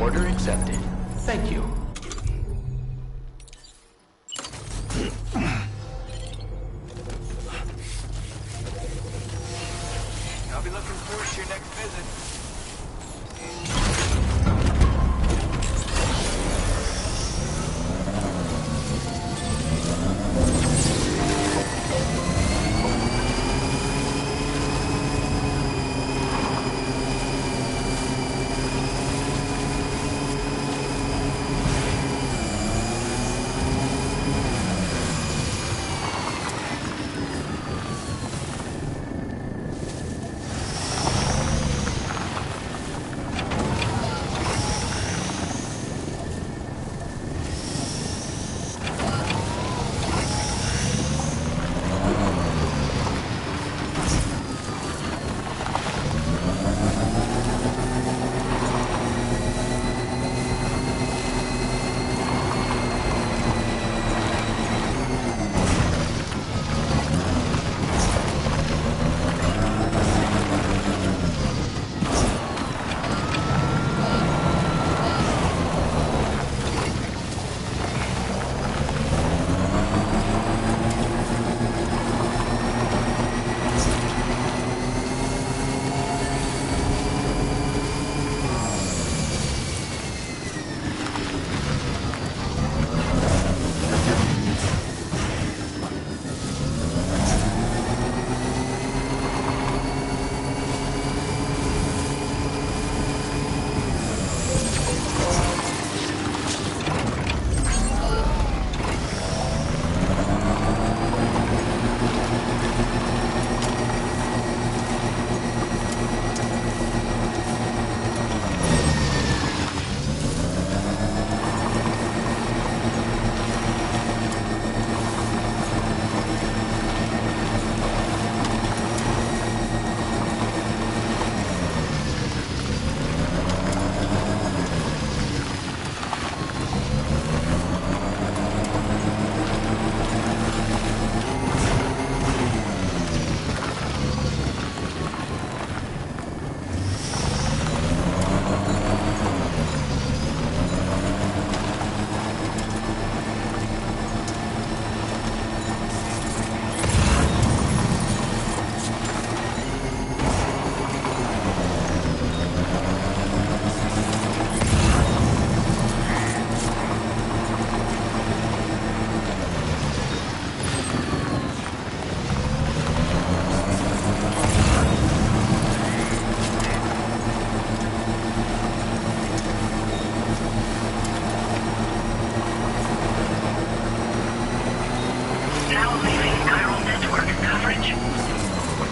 Order accepted. Thank you. I'll be looking forward to your next visit.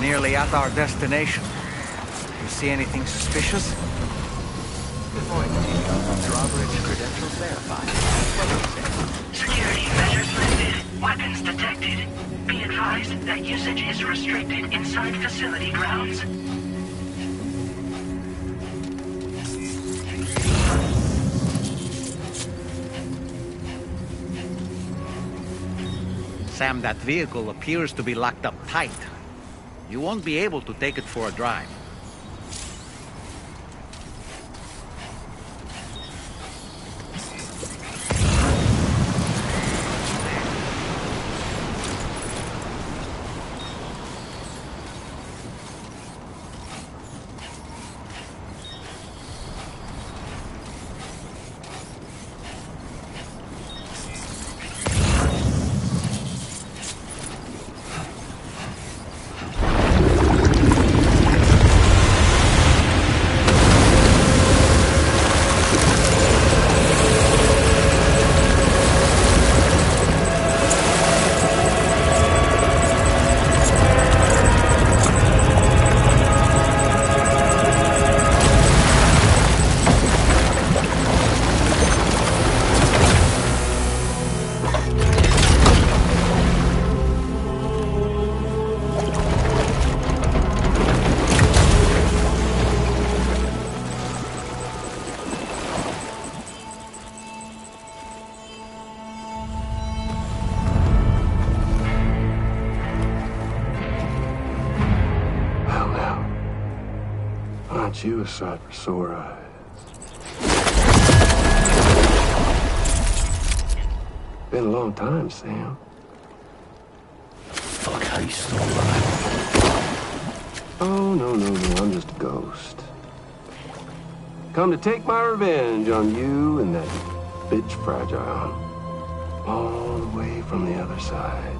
nearly at our destination. You see anything suspicious? Good morning, team. Drawbridge credentials verified. What do you say? Security measures lifted. Weapons detected. Be advised that usage is restricted inside facility grounds. Sam, that vehicle appears to be locked up tight. You won't be able to take it for a drive. Aren't you a sight for sore eyes? Been a long time, Sam. Fuck, how you still alive? Oh, no, I'm just a ghost. Come to take my revenge on you and that bitch Fragile. All the way from the other side.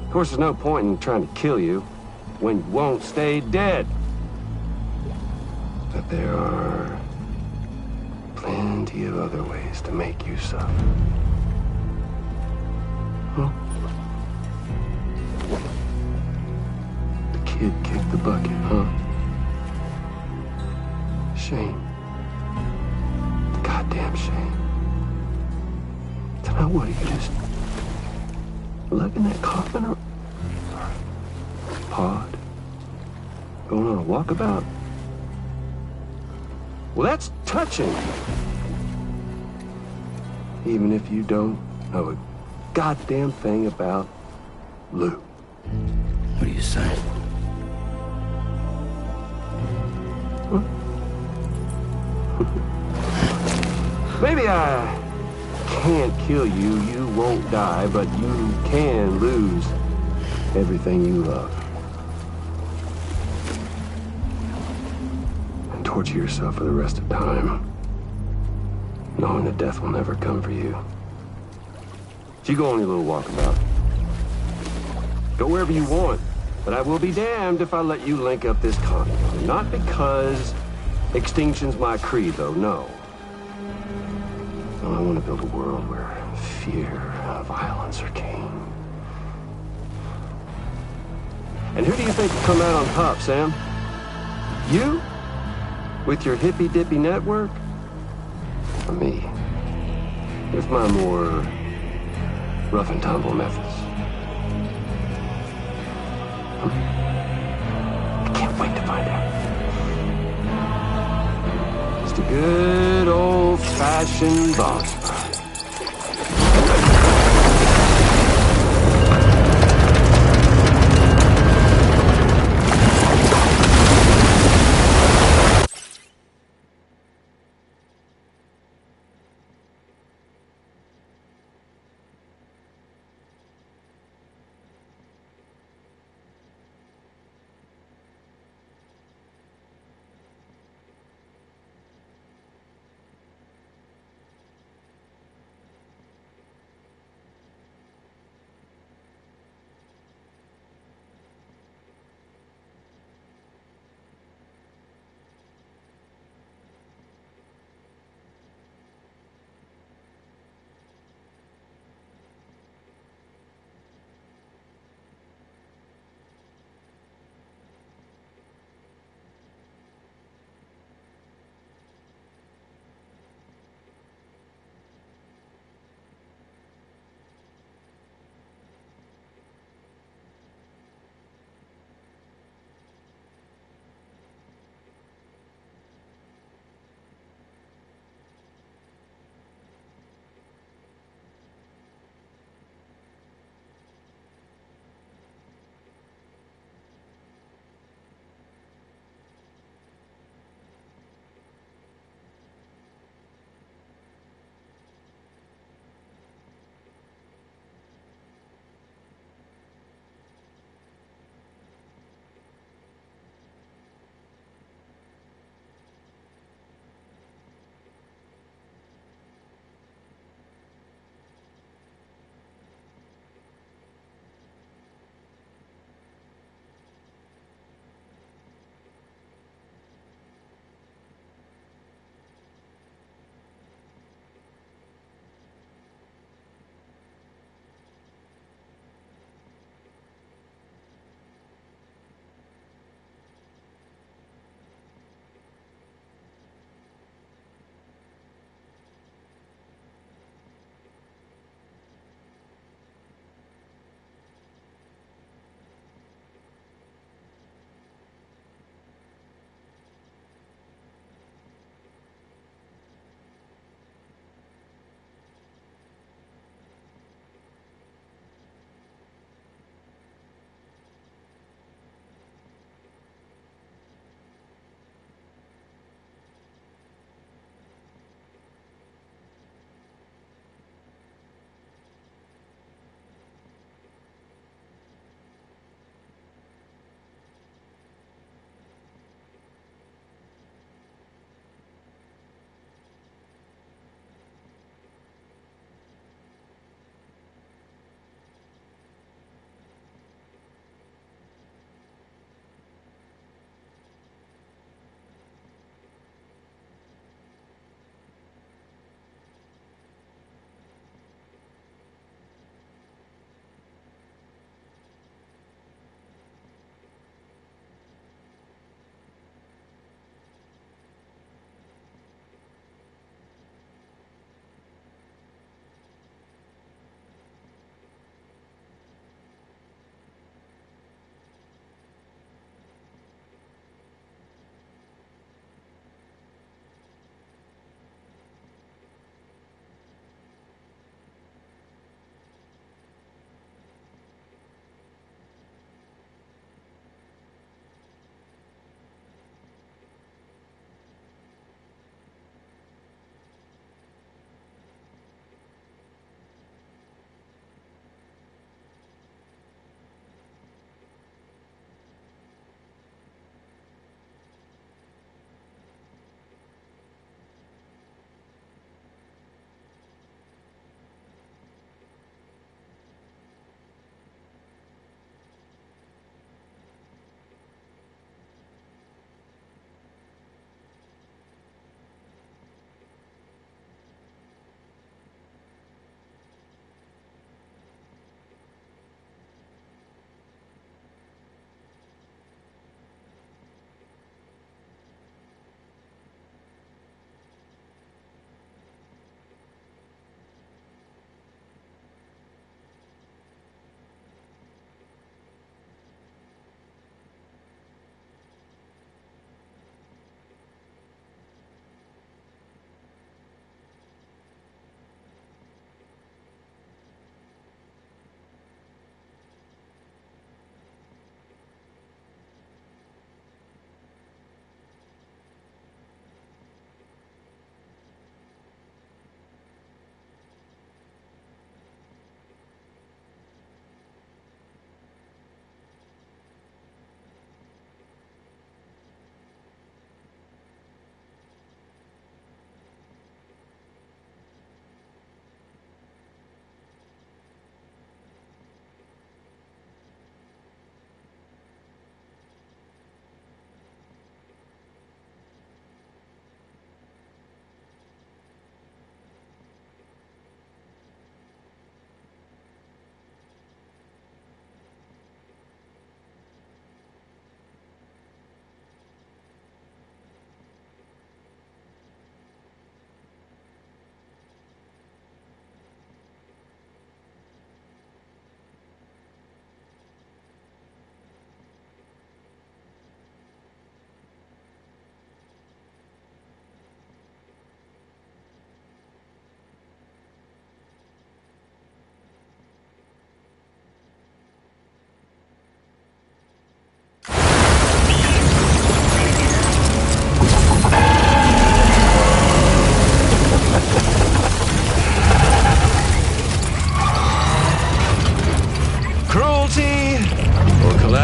Of course, there's no point in trying to kill you when you won't stay dead. But there are plenty of other ways to make you suffer. Huh? The kid kicked the bucket, huh? Shame. Goddamn shame. Tonight, what, are you just lugging that coffin or pod? Going on a walkabout? Well, that's touching. Even if you don't know a goddamn thing about Lou. What are you saying? Huh? Maybe I can't kill you, you won't die, but you can lose everything you love. And torture yourself for the rest of time, knowing that death will never come for you. So you go on your little walkabout. Go wherever you want, but I will be damned if I let you link up this continent. Not because extinction's my creed, though, no. No, I want to build a world where fear and violence are king. And who do you think will come out on top, Sam? You? With your hippy-dippy network? Or me? With my more rough-and-tumble methods? I can't wait to find out. Just a good old-fashioned boss fight.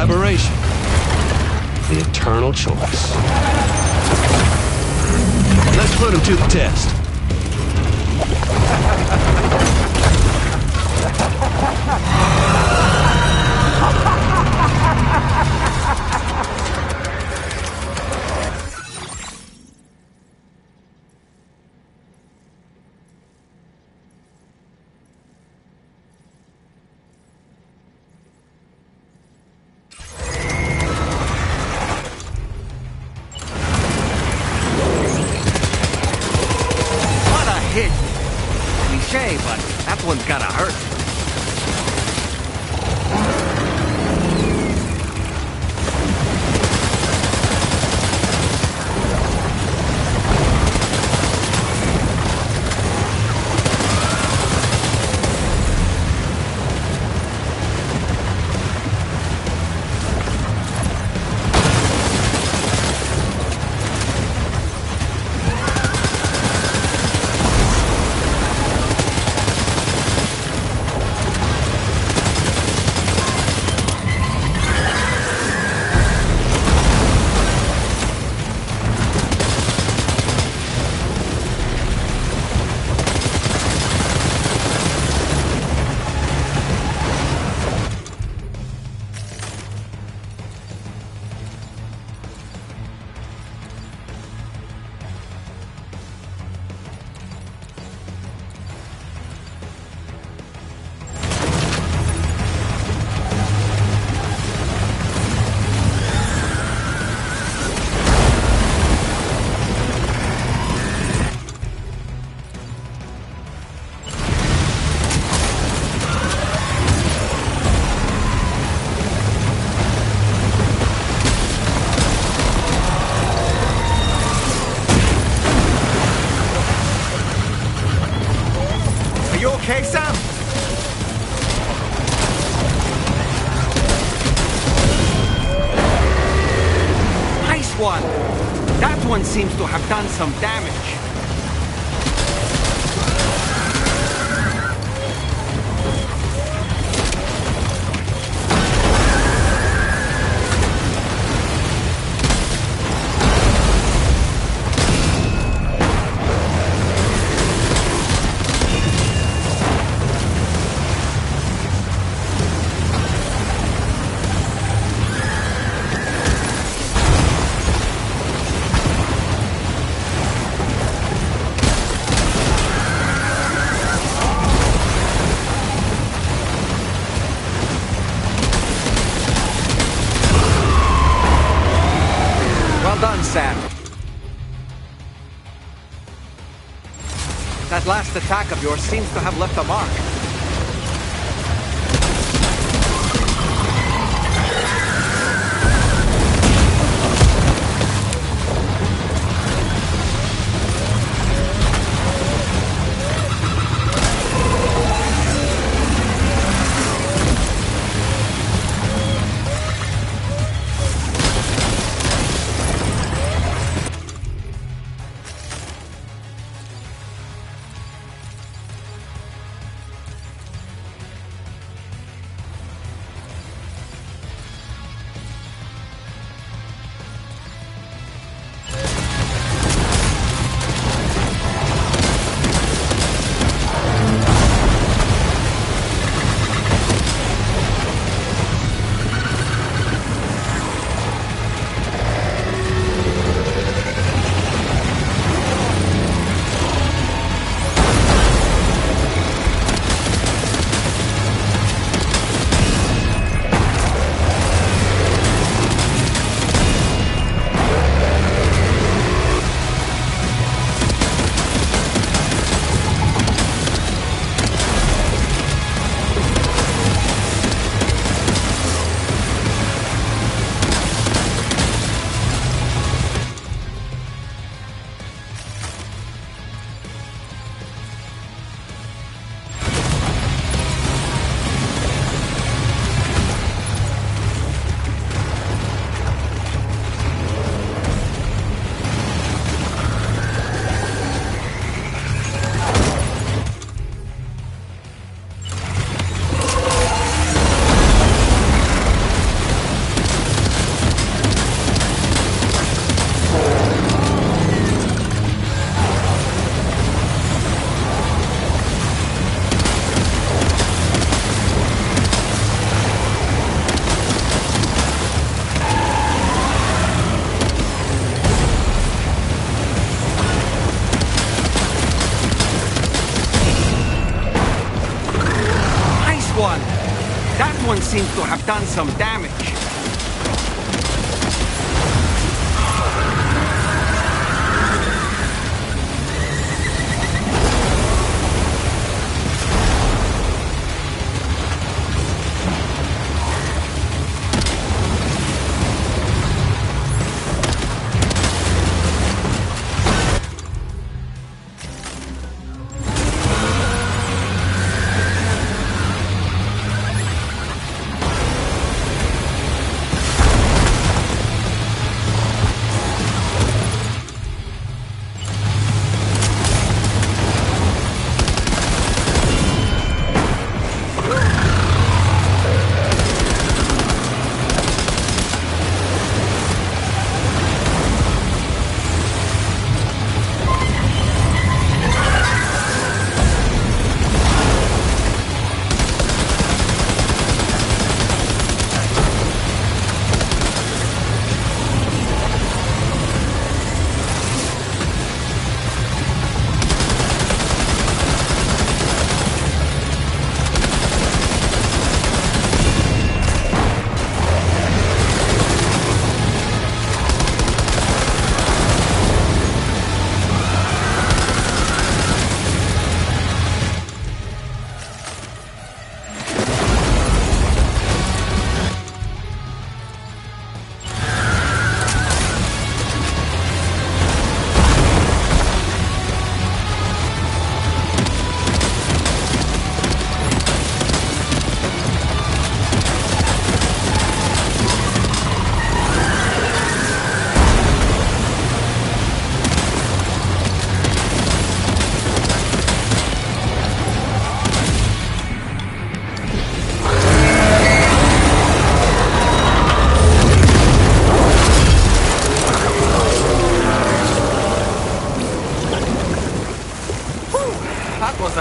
collaboration. The eternal choice. Let's put him to the test. What a hit! Cliche, but that one's gotta hurt. Are you okay, Sam? Nice one! That one seems to have done some damage. Well done, Sam. That last attack of yours seems to have left a mark. one seems to have done some damage.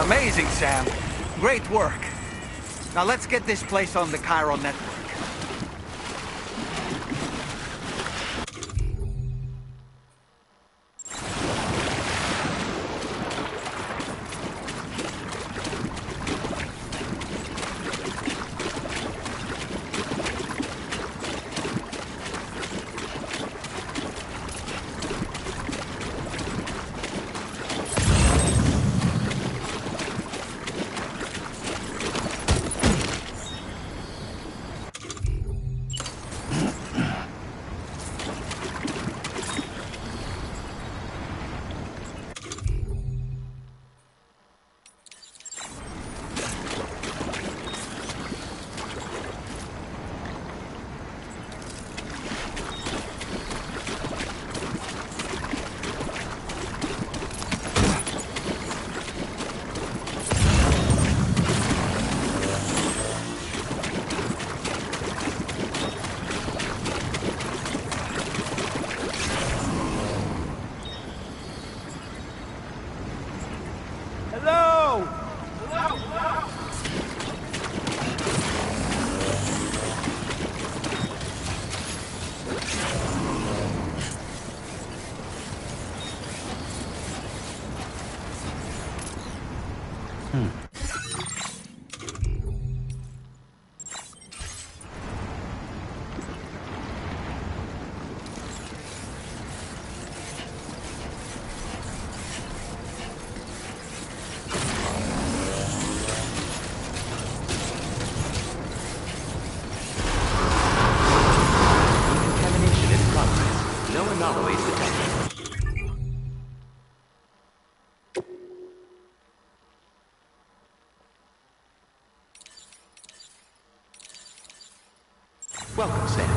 Amazing, Sam. Great work. Now let's get this place on the Cairo network. Contamination in progress. No anomalies detected. Welcome, Sam.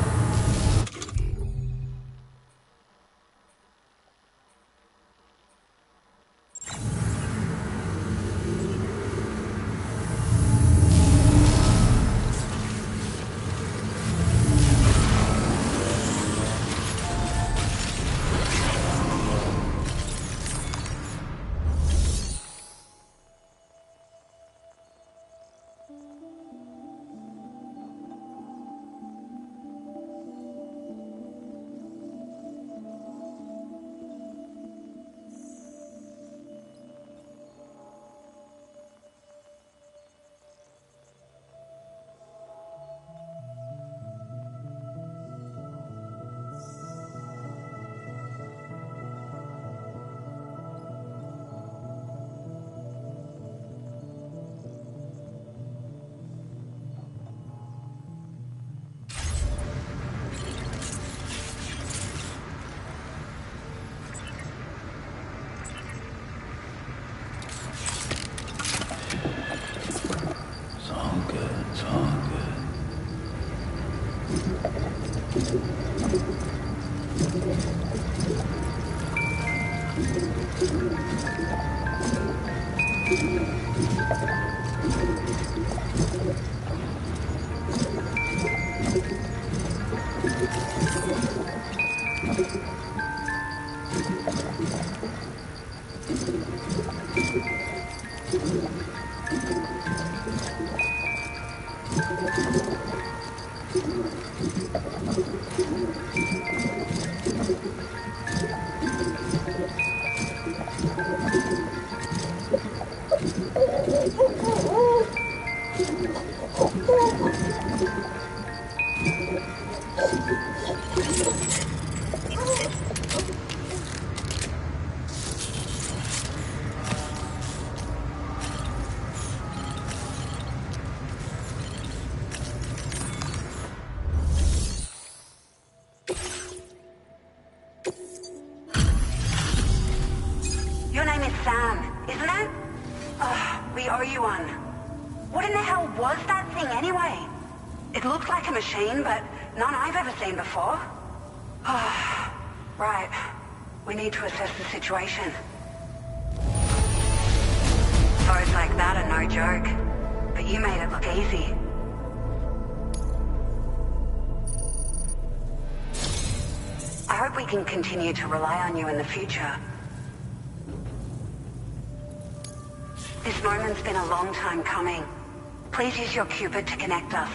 you one. What in the hell was that thing anyway? It looked like a machine, but none I've ever seen before. Right. We need to assess the situation. Foes like that are no joke. But you made it look easy. I hope we can continue to rely on you in the future. This moment's been a long time coming. Please use your Cupid to connect us.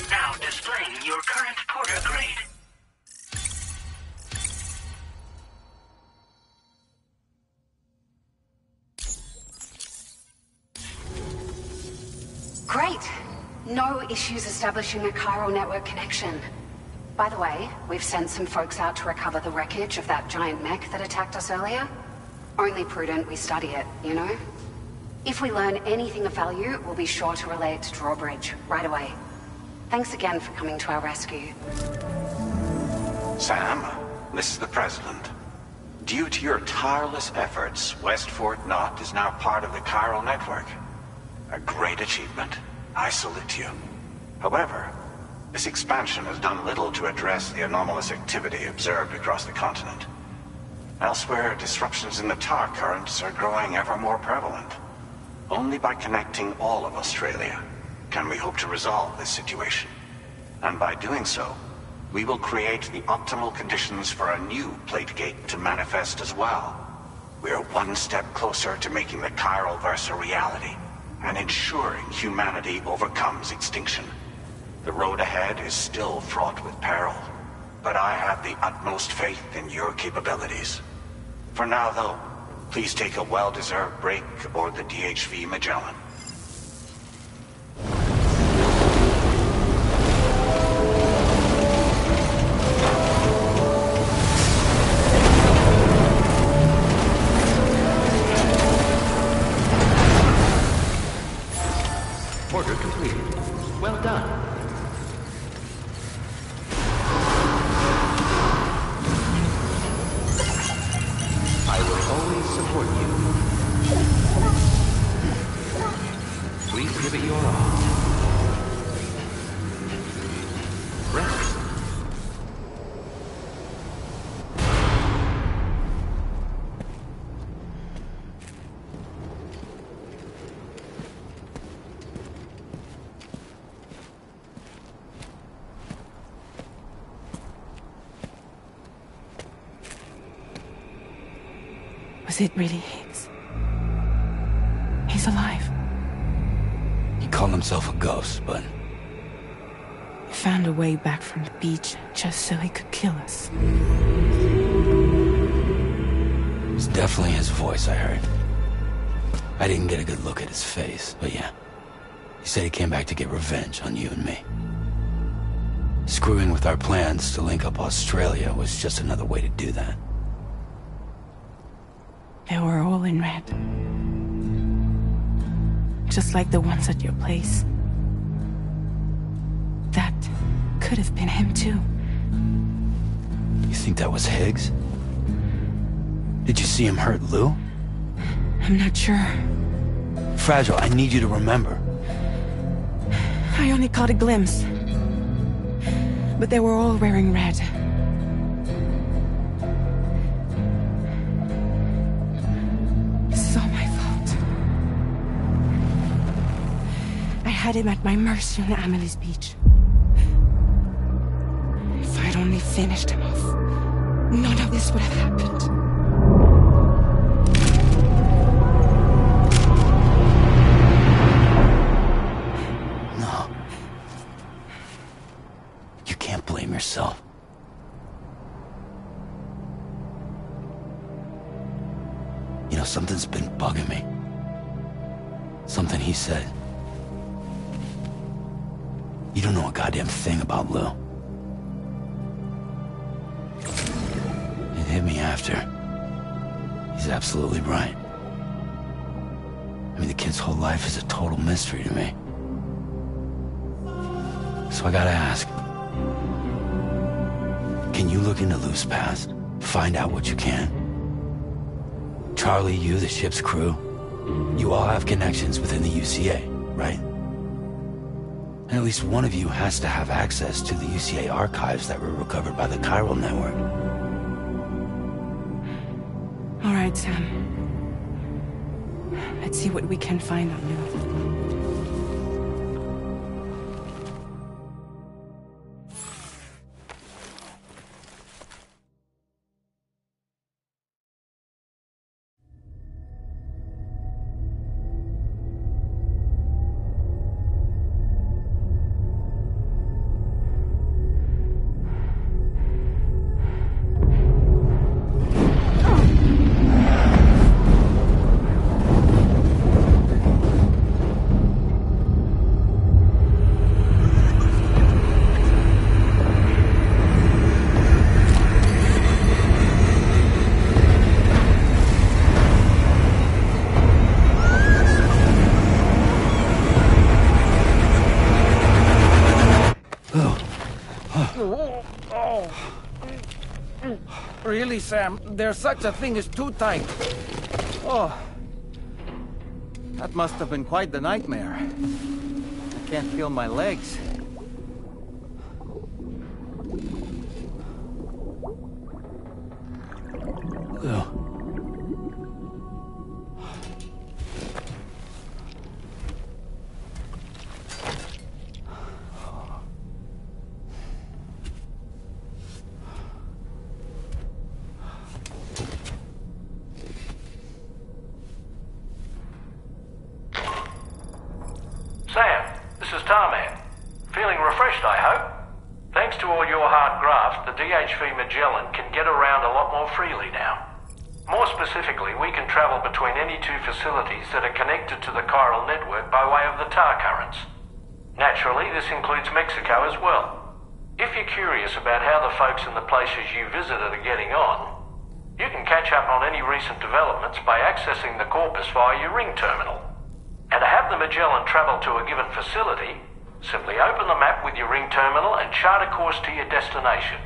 Now displaying your current porter grade. Great. No issues establishing a chiral network connection. By the way, we've sent some folks out to recover the wreckage of that giant mech that attacked us earlier. Only prudent we study it, you know? If we learn anything of value, we'll be sure to relay it to Drawbridge right away. Thanks again for coming to our rescue. Sam, this is the President. Due to your tireless efforts, West Fort Knot is now part of the chiral network. A great achievement. I salute you. However, this expansion has done little to address the anomalous activity observed across the continent. Elsewhere, disruptions in the tar currents are growing ever more prevalent. Only by connecting all of Australia can we hope to resolve this situation. And by doing so, we will create the optimal conditions for a new Plategate to manifest as well. We are one step closer to making the chiral verse a reality, and ensuring humanity overcomes extinction. The road ahead is still fraught with peril, but I have the utmost faith in your capabilities. For now, though, please take a well-deserved break aboard the DHV Magellan. Order completed. Well done. I will always support you. Please give it your all. Rest. Was it really Higgs? He's alive. He called himself a ghost, but He found a way back from the beach just so he could kill us. it was definitely his voice I heard. I didn't get a good look at his face, but yeah. He said he came back to get revenge on you and me. Screwing with our plans to link up Australia was just another way to do that. They were all in red. Just like the ones at your place. That could have been him too. You think that was Higgs? Did you see him hurt Lou? I'm not sure. Fragile, I need you to remember. I only caught a glimpse. But they were all wearing red. This is all my fault. had him at my mercy on Amelie's beach. If I'd only finished him off, none of this would have happened. No. You can't blame yourself. You know, something's been bugging me. Something he said. You don't know a goddamn thing about Lou. It hit me after. He's absolutely right. I mean, the kid's whole life is a total mystery to me. So I gotta ask. Can you look into Lou's past? Find out what you can? Charlie, you, the ship's crew, you all have connections within the UCA, right? And at least one of you has to have access to the UCA archives that were recovered by the Chiral Network. All right, Sam. Let's see what we can find on Lou. Really, Sam? There's such a thing as too tight. Oh. That must have been quite the nightmare. I can't feel my legs. Lou. Sam, this is Tarman. Feeling refreshed, I hope? Thanks to all your hard graft, the DHV Magellan can get around a lot more freely now. More specifically, we can travel between any two facilities that are connected to the chiral network by way of the tar currents. Naturally, this includes Mexico as well. If you're curious about how the folks in the places you visited are getting on, you can catch up on any recent developments by accessing the Corpus via your ring terminal. And to have the Magellan travel to a given facility, simply open the map with your ring terminal and chart a course to your destination.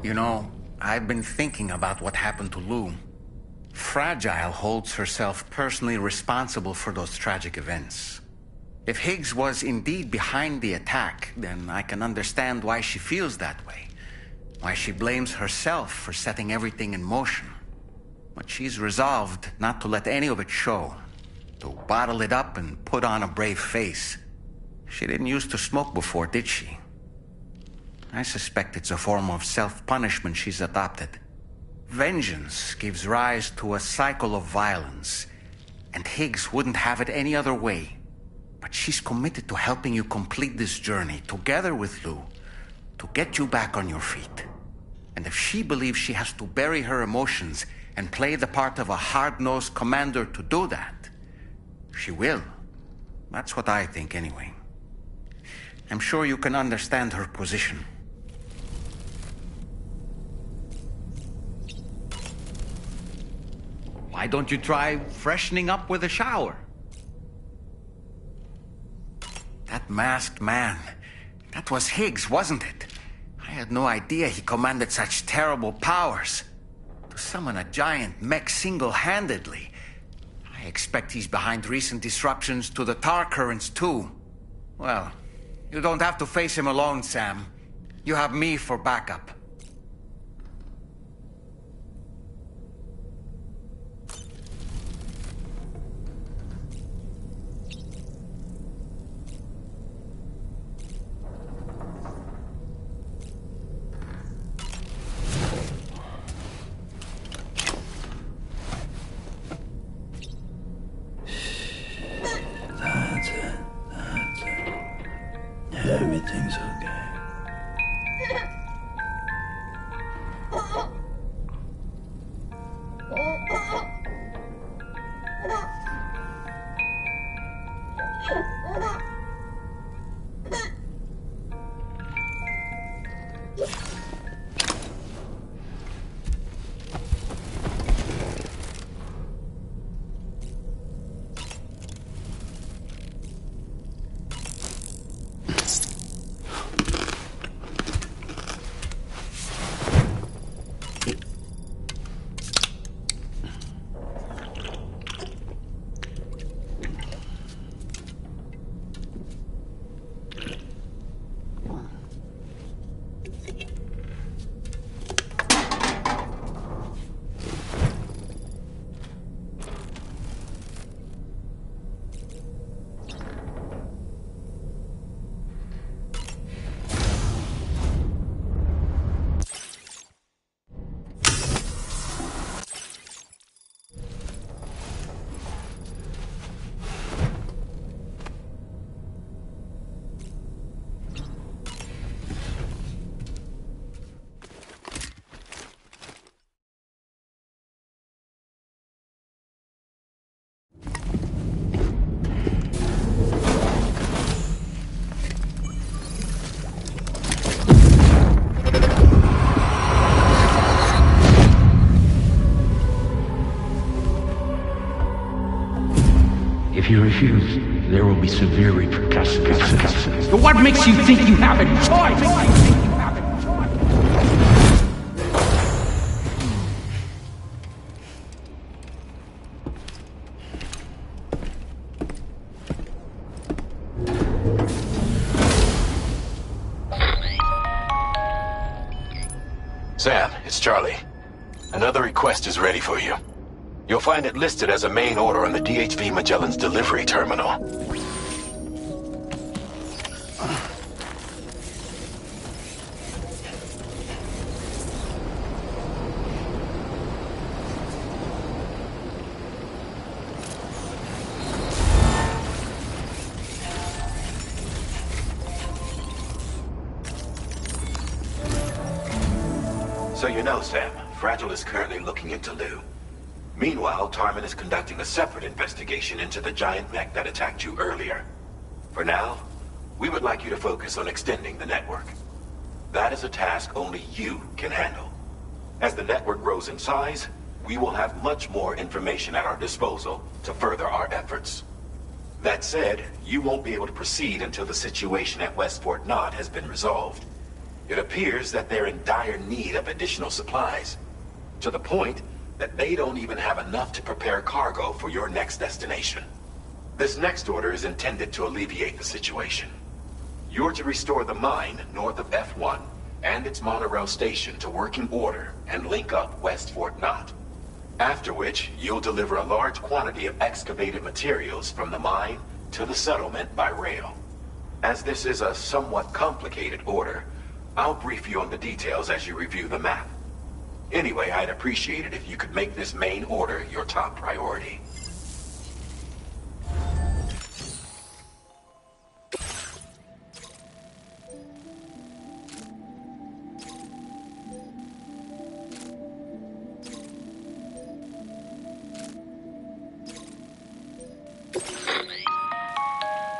You know, I've been thinking about what happened to Lou. Fragile holds herself personally responsible for those tragic events. If Higgs was indeed behind the attack, then I can understand why she feels that way. Why she blames herself for setting everything in motion. But she's resolved not to let any of it show. To bottle it up and put on a brave face. She didn't used to smoke before, did she? I suspect it's a form of self-punishment she's adopted. Vengeance gives rise to a cycle of violence, and Higgs wouldn't have it any other way. But she's committed to helping you complete this journey, together with Lou, to get you back on your feet. And if she believes she has to bury her emotions and play the part of a hard-nosed commander to do that, she will. That's what I think, anyway. I'm sure you can understand her position. Why don't you try freshening up with a shower? That masked man, that was Higgs, wasn't it? I had no idea he commanded such terrible powers. To summon a giant mech single-handedly. I expect he's behind recent disruptions to the tar currents too. Well, you don't have to face him alone, Sam. You have me for backup. Everything's okay. If you refuse, there will be severe repercussions. But what makes you think you have a choice? Sam, it's Charlie. Another request is ready for you. You'll find it listed as a main order on the DHV Magellan's delivery terminal. So you know, Sam, Fragile is currently looking into Lou. Meanwhile, Tarman is conducting a separate investigation into the giant mech that attacked you earlier. For now, we would like you to focus on extending the network. That is a task only you can handle. As the network grows in size, we will have much more information at our disposal to further our efforts. That said, you won't be able to proceed until the situation at West Fort Knott has been resolved. It appears that they're in dire need of additional supplies, to the point that they don't even have enough to prepare cargo for your next destination. This next order is intended to alleviate the situation. You're to restore the mine north of F1 and its monorail station to working order and link up West Fort Knott. After which, you'll deliver a large quantity of excavated materials from the mine to the settlement by rail. As this is a somewhat complicated order, I'll brief you on the details as you review the map. Anyway, I'd appreciate it if you could make this main order your top priority.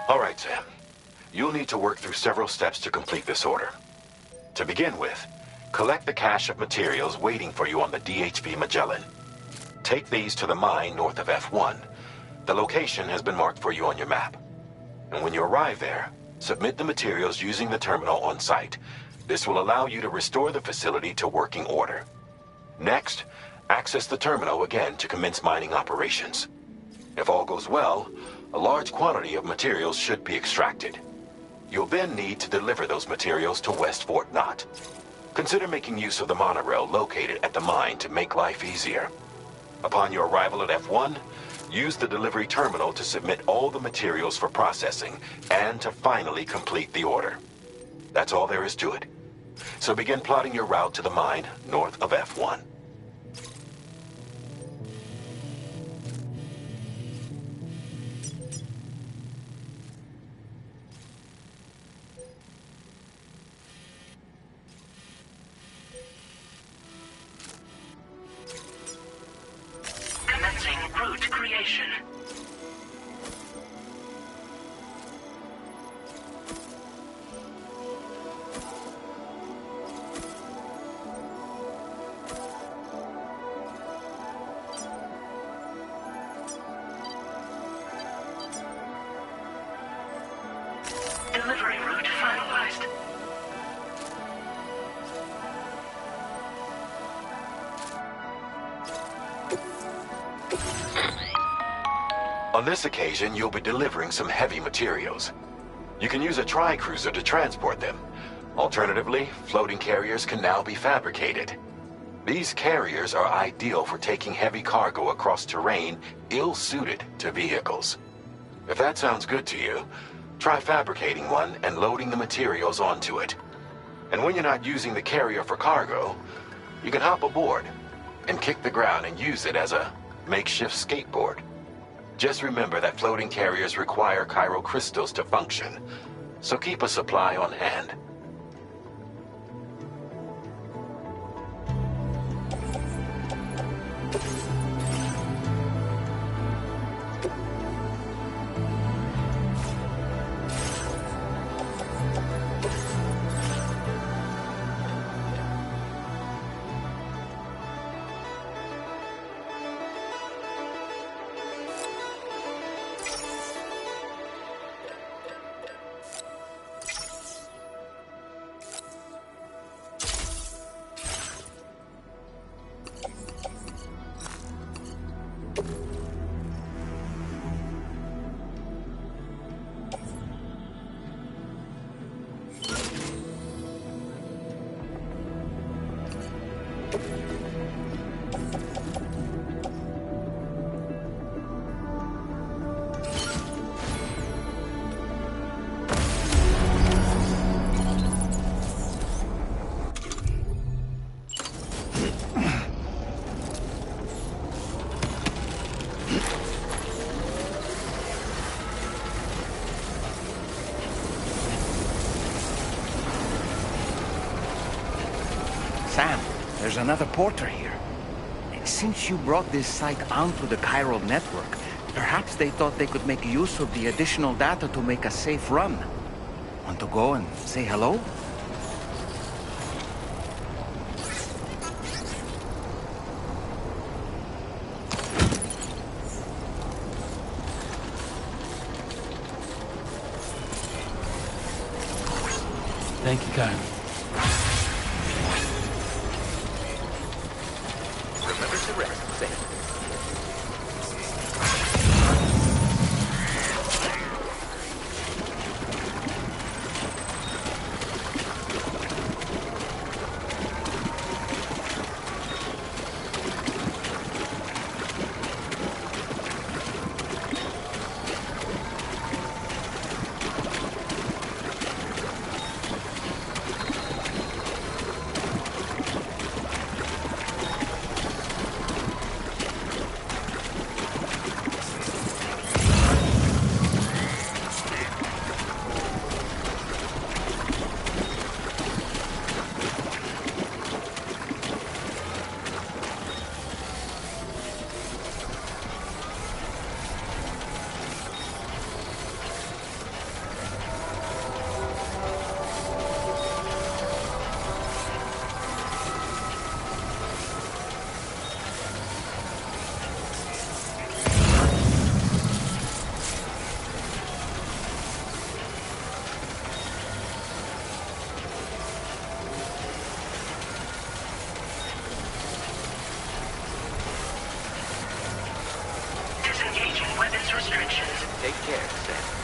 All right, Sam. You'll need to work through several steps to complete this order. To begin with, collect the cache of materials waiting for you on the DHV Magellan. Take these to the mine north of F1. The location has been marked for you on your map. And when you arrive there, submit the materials using the terminal on site. This will allow you to restore the facility to working order. Next, access the terminal again to commence mining operations. If all goes well, a large quantity of materials should be extracted. You'll then need to deliver those materials to West Fort Knott. Consider making use of the monorail located at the mine to make life easier. Upon your arrival at F1, use the delivery terminal to submit all the materials for processing and to finally complete the order. That's all there is to it. So begin plotting your route to the mine north of F1. Commencing route creation. Delivery route finalized. On this occasion, you'll be delivering some heavy materials. You can use a tri-cruiser to transport them. Alternatively, floating carriers can now be fabricated. These carriers are ideal for taking heavy cargo across terrain ill-suited to vehicles. If that sounds good to you, try fabricating one and loading the materials onto it. And when you're not using the carrier for cargo, you can hop aboard and kick the ground and use it as a makeshift skateboard. Just remember that floating carriers require chiral crystals to function, so keep a supply on hand. Sam, there's another porter here. Since you brought this site onto the chiral network, perhaps they thought they could make use of the additional data to make a safe run. Want to go and say hello? Thank you, Kyle. Leave the rest safe. Disengaging weapons restrictions. Take care, Sam.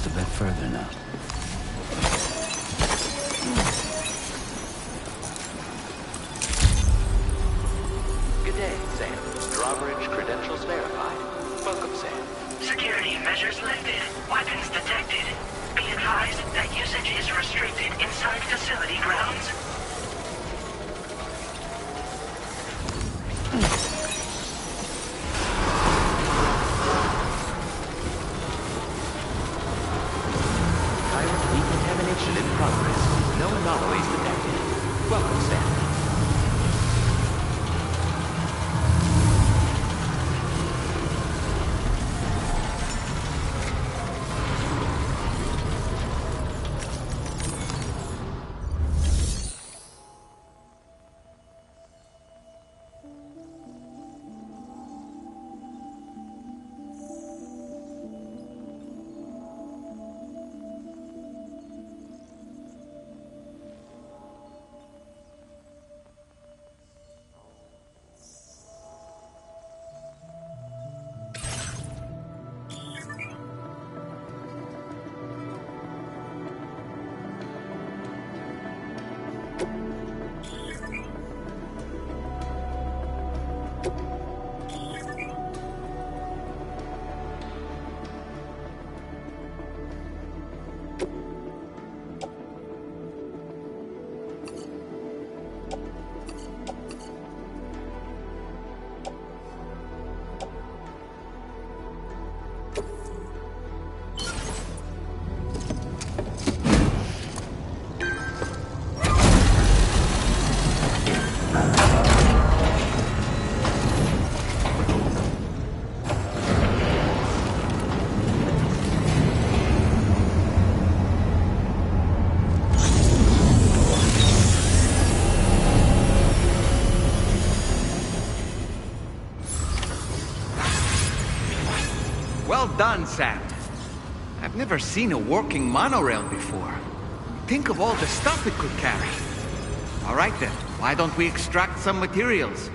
a bit further now. Good day, Sam. Drawbridge credentials verified. Welcome, Sam. Security measures lifted. Weapons detected. Be advised that usage is restricted inside facility grounds. Chiral decontamination in progress. No anomalies detected. Welcome, Sam. Well done, Sam. I've never seen a working monorail before. Think of all the stuff it could carry. All right then, why don't we extract some materials?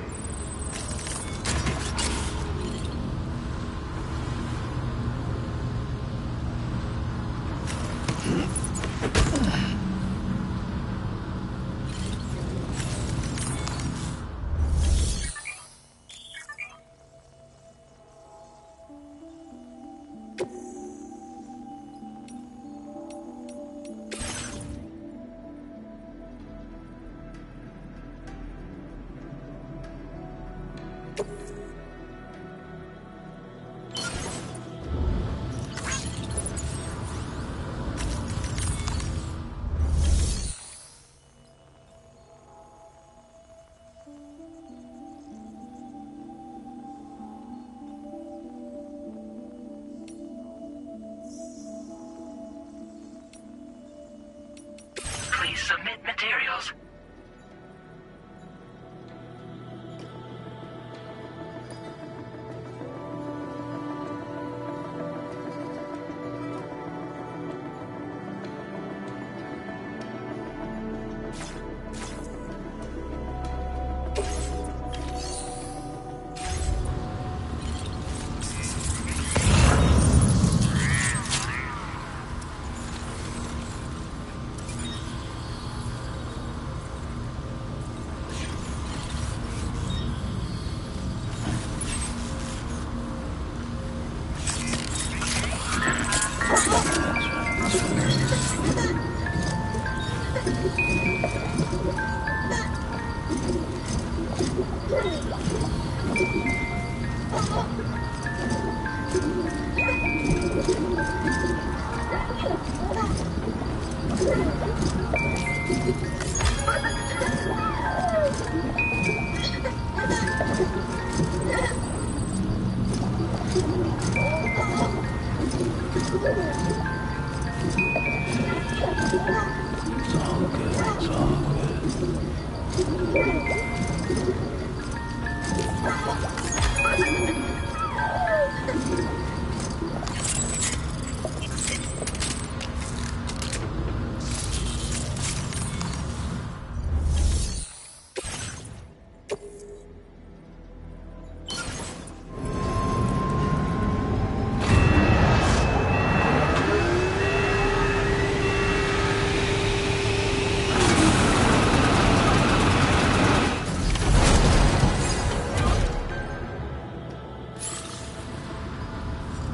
Please submit materials.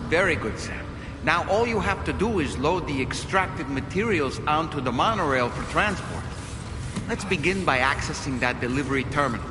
Very good, Sam. Now all you have to do is load the extracted materials onto the monorail for transport. Let's begin by accessing that delivery terminal.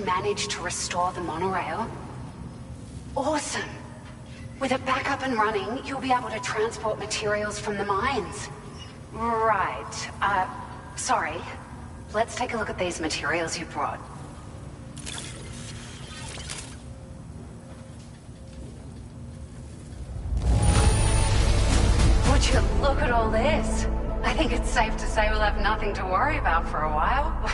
Managed to restore the monorail? Awesome! With it back up and running, you'll be able to transport materials from the mines. Right. Sorry. Let's take a look at these materials you brought. Would you look at all this? I think it's safe to say we'll have nothing to worry about for a while.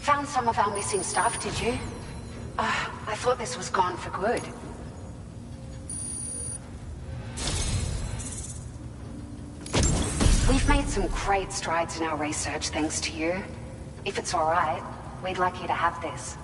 Found some of our missing stuff, did you? I thought this was gone for good. We've made some great strides in our research thanks to you. If it's all right, we'd like you to have this.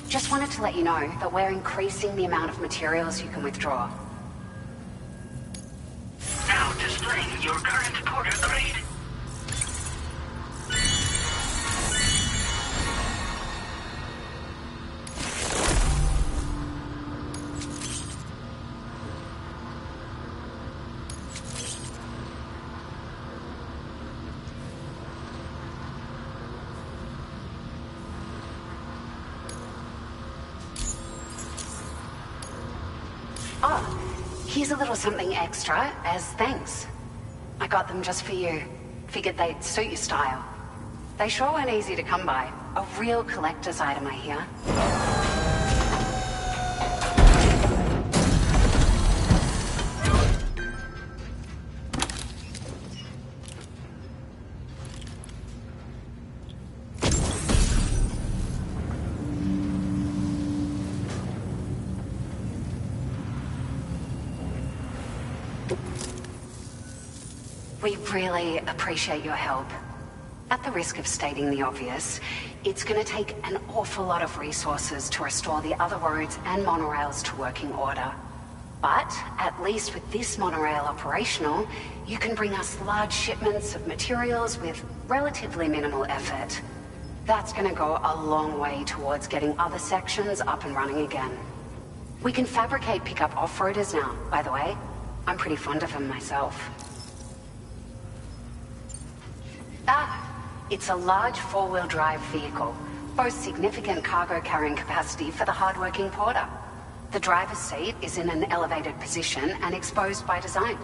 Just wanted to let you know that we're increasing the amount of materials you can withdraw. Now displaying your current porter grade. Oh, here's a little something extra as thanks. I got them just for you. Figured they'd suit your style. They sure weren't easy to come by. A real collector's item, I hear. We really appreciate your help. At the risk of stating the obvious, it's going to take an awful lot of resources to restore the other roads and monorails to working order. But, at least with this monorail operational, you can bring us large shipments of materials with relatively minimal effort. That's going to go a long way towards getting other sections up and running again. We can fabricate pickup off-roaders now, by the way. I'm pretty fond of them myself. It's a large four-wheel drive vehicle, boasts significant cargo carrying capacity for the hard-working porter. The driver's seat is in an elevated position and exposed by design.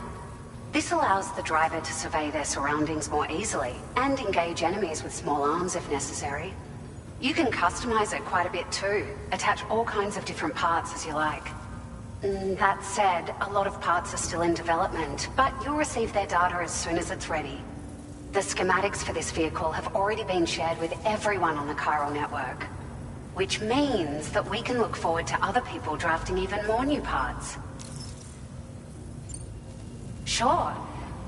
This allows the driver to survey their surroundings more easily and engage enemies with small arms if necessary. You can customize it quite a bit too, attach all kinds of different parts as you like. That said, a lot of parts are still in development, but you'll receive their data as soon as it's ready. The schematics for this vehicle have already been shared with everyone on the chiral network, which means that we can look forward to other people drafting even more new parts. Sure,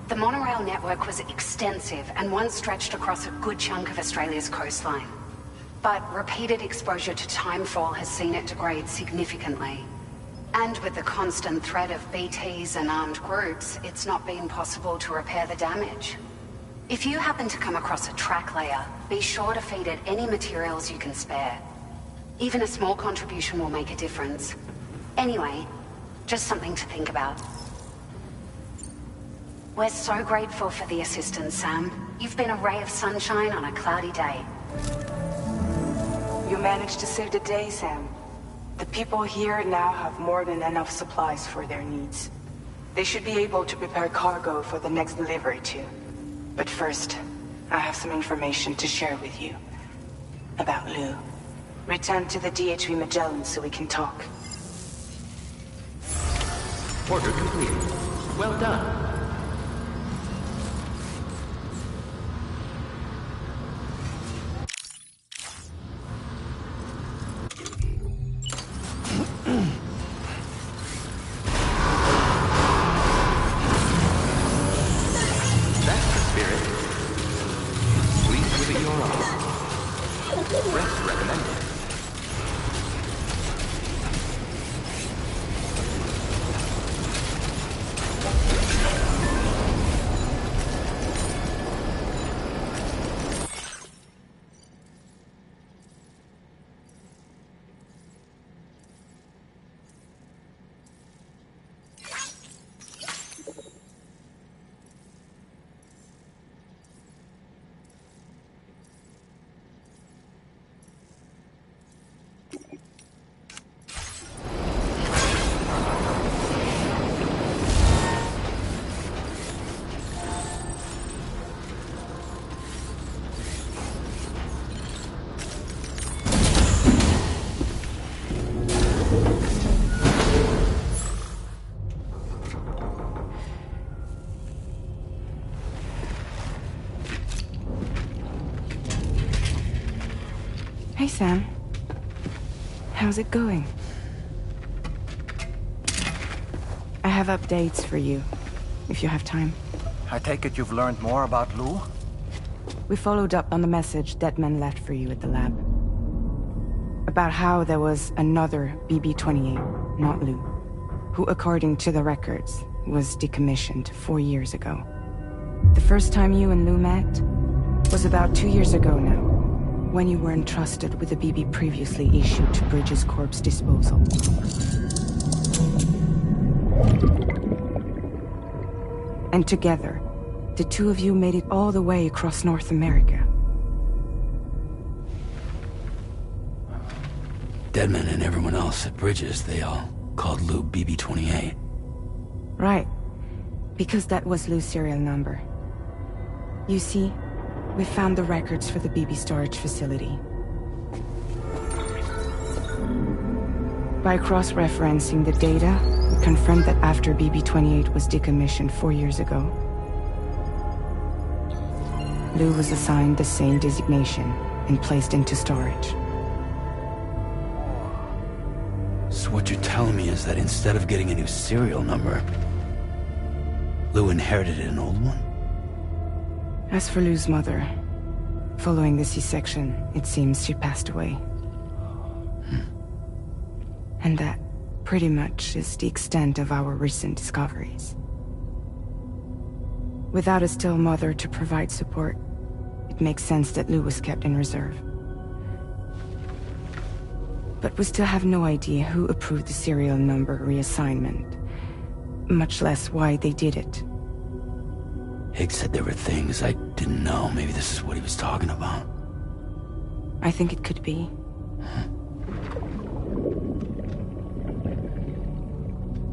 the monorail network was extensive and once stretched across a good chunk of Australia's coastline. But repeated exposure to timefall has seen it degrade significantly. And with the constant threat of BTs and armed groups, it's not been possible to repair the damage. If you happen to come across a track layer, be sure to feed it any materials you can spare. Even a small contribution will make a difference. Anyway, just something to think about. We're so grateful for the assistance, Sam. You've been a ray of sunshine on a cloudy day. You managed to save the day, Sam. The people here now have more than enough supplies for their needs. They should be able to prepare cargo for the next delivery too. But first, I have some information to share with you. About Lou. Return to the DHV Magellan so we can talk. Order complete. Well done. Hey, Sam. How's it going? I have updates for you, if you have time. I take it you've learned more about Lou? We followed up on the message Deadman left for you at the lab. About how there was another BB-28, not Lou, who, according to the records, was decommissioned 4 years ago. The first time you and Lou met was about 2 years ago now, when you were entrusted with the BB previously issued to Bridges Corp's disposal. And together, the two of you made it all the way across North America. Deadman and everyone else at Bridges, they all called Lou BB-28. Right. Because that was Lou's serial number. You see, we found the records for the BB storage facility. By cross-referencing the data, we confirmed that after BB-28 was decommissioned 4 years ago, Lou was assigned the same designation and placed into storage. So what you're telling me is that instead of getting a new serial number, Lou inherited an old one? As for Lou's mother, following the C-section, it seems she passed away. And that, pretty much, is the extent of our recent discoveries. Without a still mother to provide support, it makes sense that Lou was kept in reserve. But we still have no idea who approved the serial number reassignment, much less why they did it. Higgs said there were things I didn't know. Maybe this is what he was talking about. I think it could be.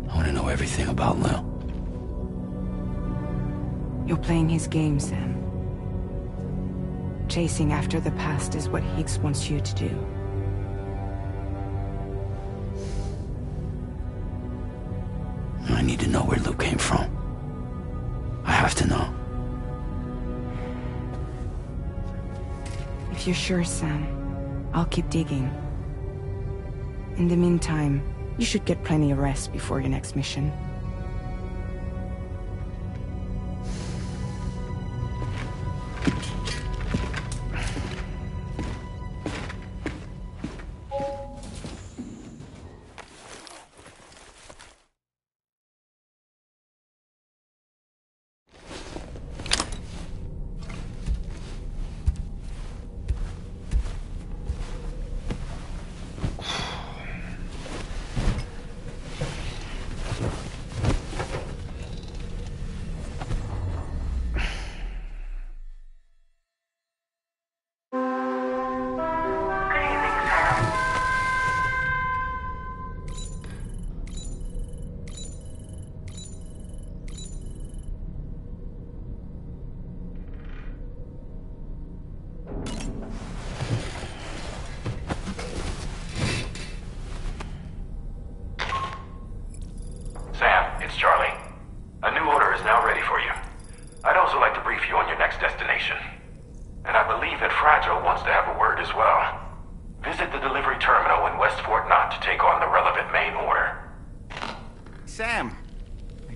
I want to know everything about Lou. You're playing his game, Sam. Chasing after the past is what Higgs wants you to do. I need to know where Lou came from. I have to know. If you're sure, Sam, I'll keep digging. In the meantime, you should get plenty of rest before your next mission.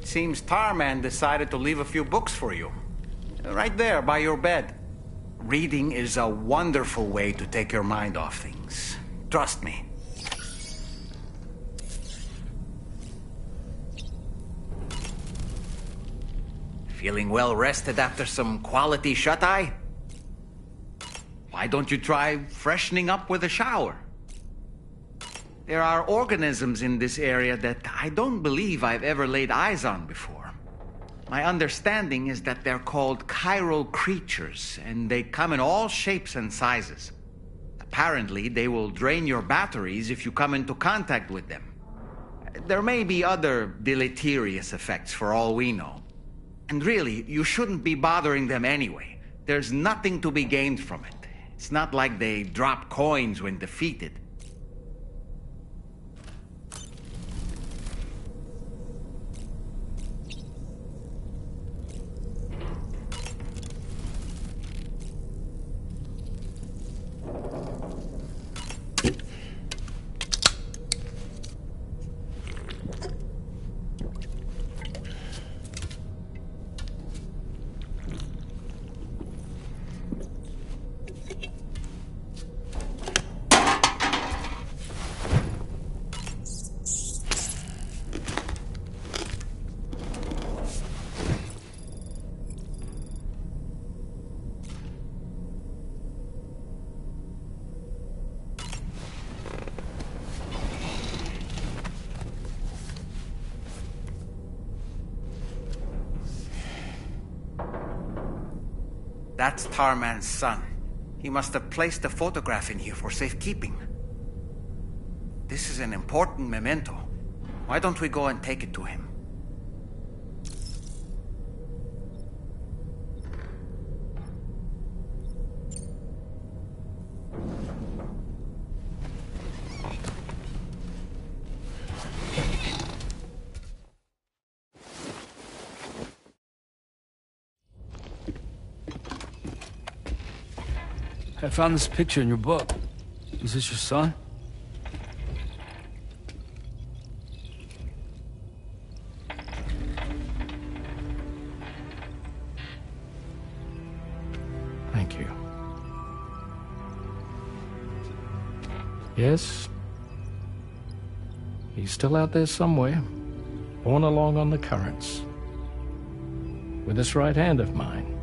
Seems Tarman decided to leave a few books for you. Right there, by your bed. Reading is a wonderful way to take your mind off things. Trust me. Feeling well rested after some quality shut-eye? Why don't you try freshening up with a shower? There are organisms in this area that I don't believe I've ever laid eyes on before. My understanding is that they're called chiral creatures, and they come in all shapes and sizes. Apparently, they will drain your batteries if you come into contact with them. There may be other deleterious effects for all we know. And really, you shouldn't be bothering them anyway. There's nothing to be gained from it. It's not like they drop coins when defeated. That's Tarman's son. He must have placed the photograph in here for safekeeping. This is an important memento. Why don't we go and take it to him? I found this picture in your book. Is this your son? Thank you. Yes. He's still out there somewhere, borne along on the currents, with this right hand of mine.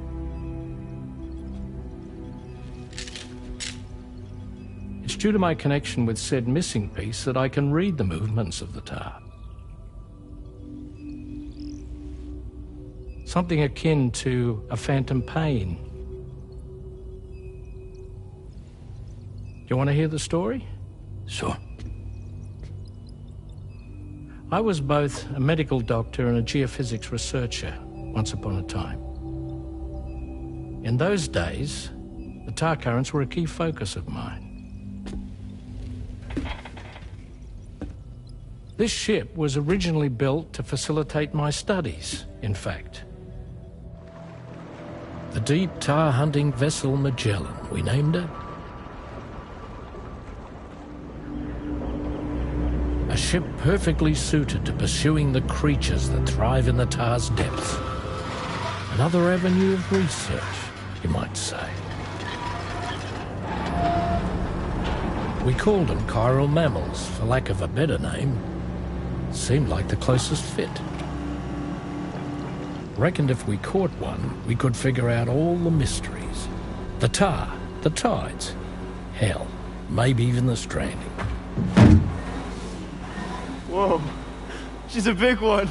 It's due to my connection with said missing piece that I can read the movements of the tar. Something akin to a phantom pain. You want to hear the story? Sure. I was both a medical doctor and a geophysics researcher once upon a time. In those days, the tar currents were a key focus of mine. This ship was originally built to facilitate my studies, in fact. The deep tar hunting vessel Magellan, we named her. A ship perfectly suited to pursuing the creatures that thrive in the tar's depths. Another avenue of research, you might say. We called them chiral mammals, for lack of a better name. Seemed like the closest fit. Reckoned if we caught one, we could figure out all the mysteries. The tar, the tides, hell, maybe even the stranding. Whoa, she's a big one.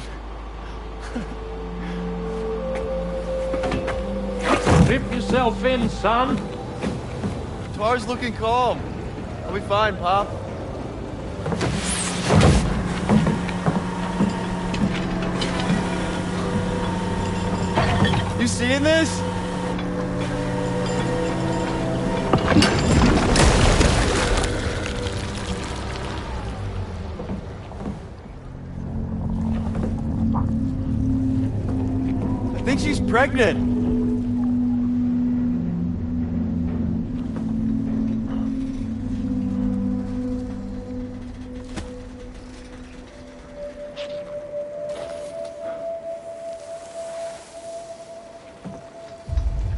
Dip yourself in, son. Tar's looking calm. I'll be fine, Pop. You seeing this? I think she's pregnant.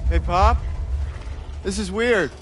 Hey, Pop. This is weird.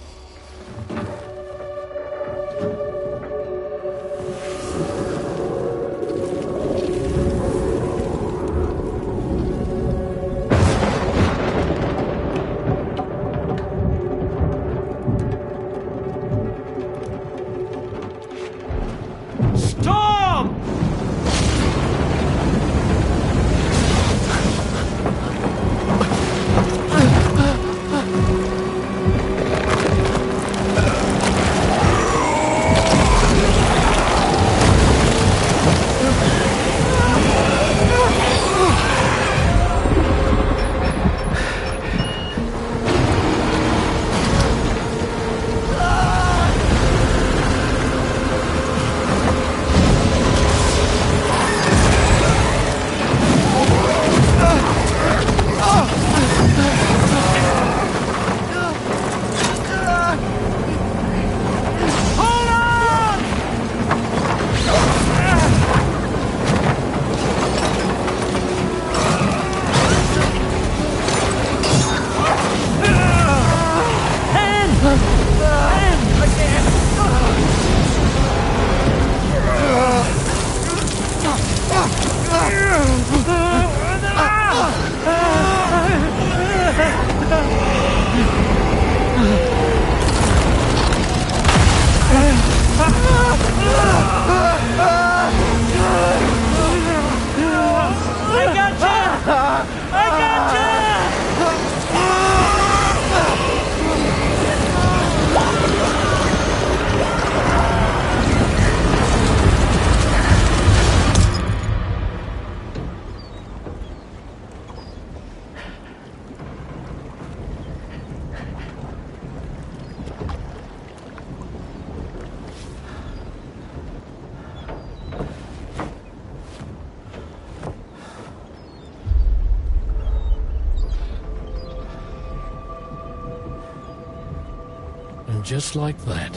And just like that,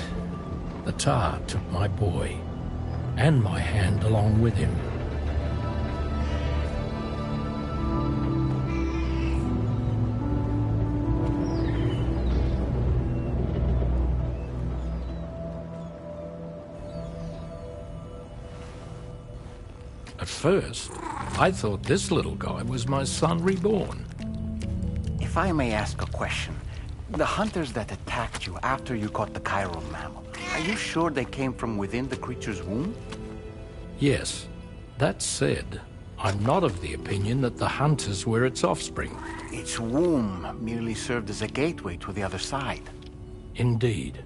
the tar took my boy, and my hand along with him. At first, I thought this little guy was my son reborn. If I may ask a question, the hunters that attacked you after you caught the chiral mammal, are you sure they came from within the creature's womb? Yes. That said, I'm not of the opinion that the hunters were its offspring. Its womb merely served as a gateway to the other side. Indeed.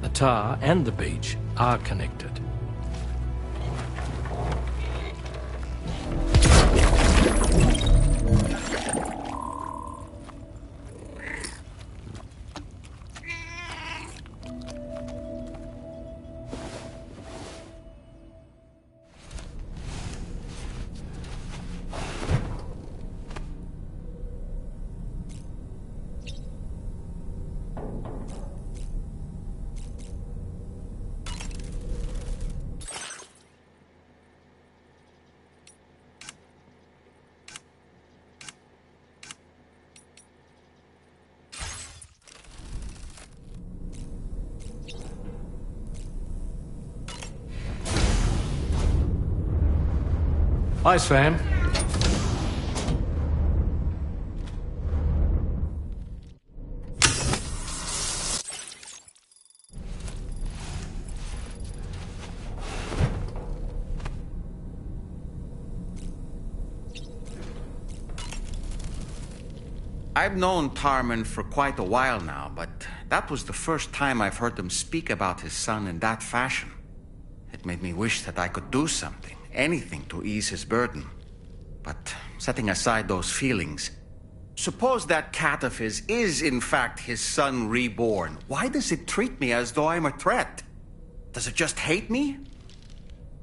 The tar and the beach are connected. Hi, Sam. I've known Tarman for quite a while now, but that was the first time I've heard him speak about his son in that fashion. It made me wish that I could do something, anything to ease his burden. But setting aside those feelings, suppose that cat of his is in fact his son reborn. Why does it treat me as though I'm a threat? Does it just hate me?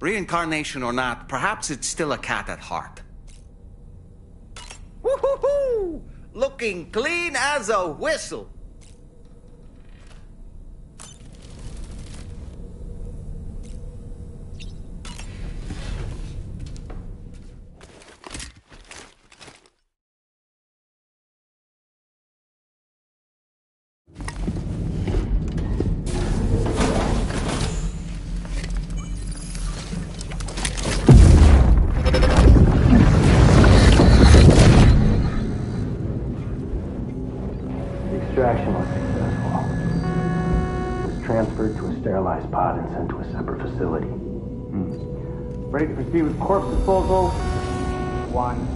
Reincarnation or not, perhaps it's still a cat at heart. Woo-hoo-hoo! Looking clean as a whistle. Extraction was successful. It was transferred to a sterilized pod and sent to a separate facility. Ready to proceed with corpse disposal? 1.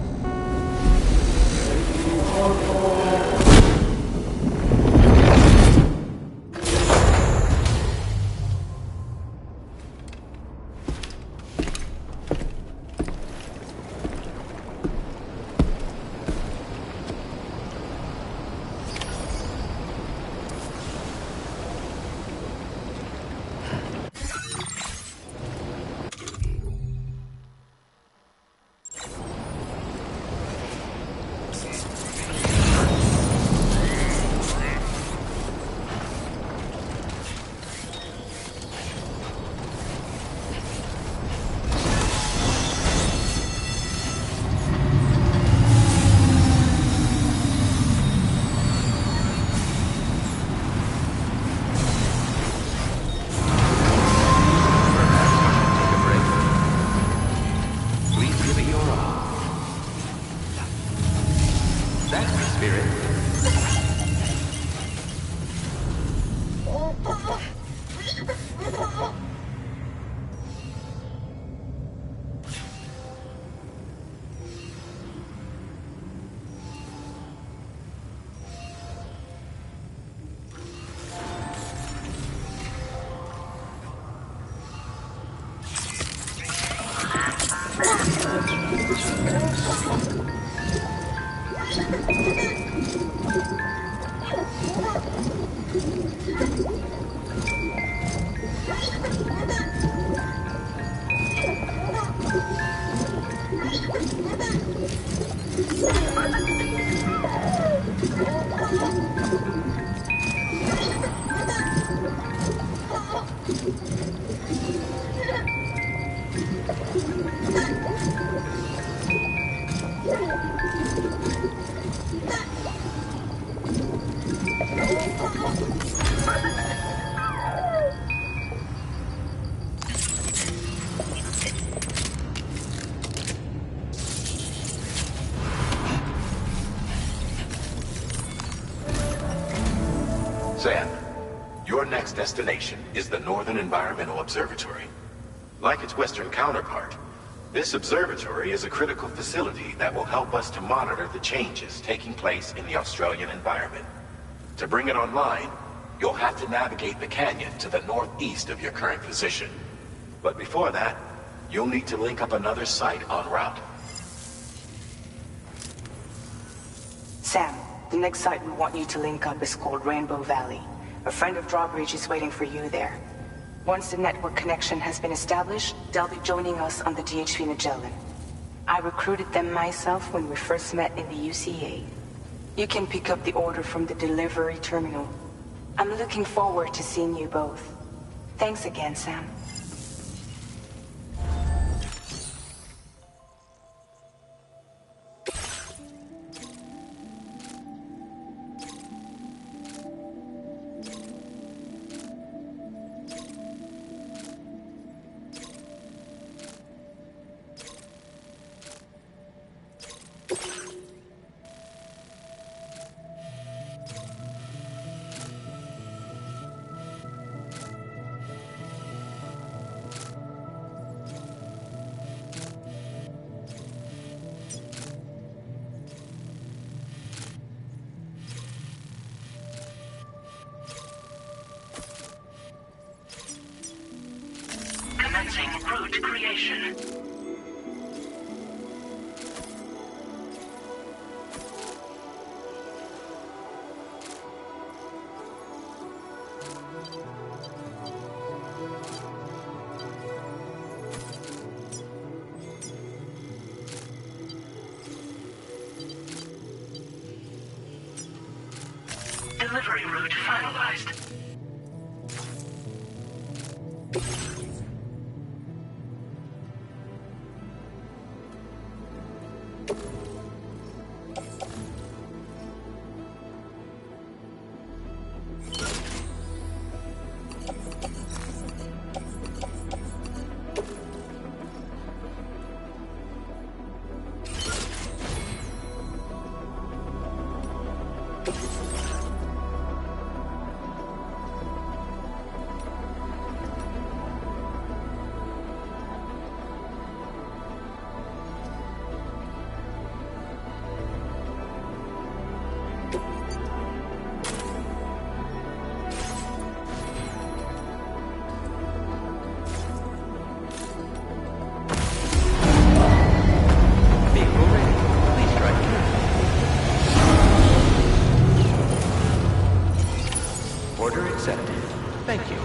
Sam, your next destination is the Northern Environmental Observatory. Like its Western counterpart, this observatory is a critical facility that will help us to monitor the changes taking place in the Australian environment. To bring it online, you'll have to navigate the canyon to the northeast of your current position. But before that, you'll need to link up another site en route. Sam, the next site we want you to link up is called Rainbow Valley. A friend of Drawbridge is waiting for you there. Once the network connection has been established, they'll be joining us on the DHV Magellan. I recruited them myself when we first met in the UCA. You can pick up the order from the delivery terminal. I'm looking forward to seeing you both. Thanks again, Sam. Commencing route creation. Delivery route finalized. Order accepted. Thank you.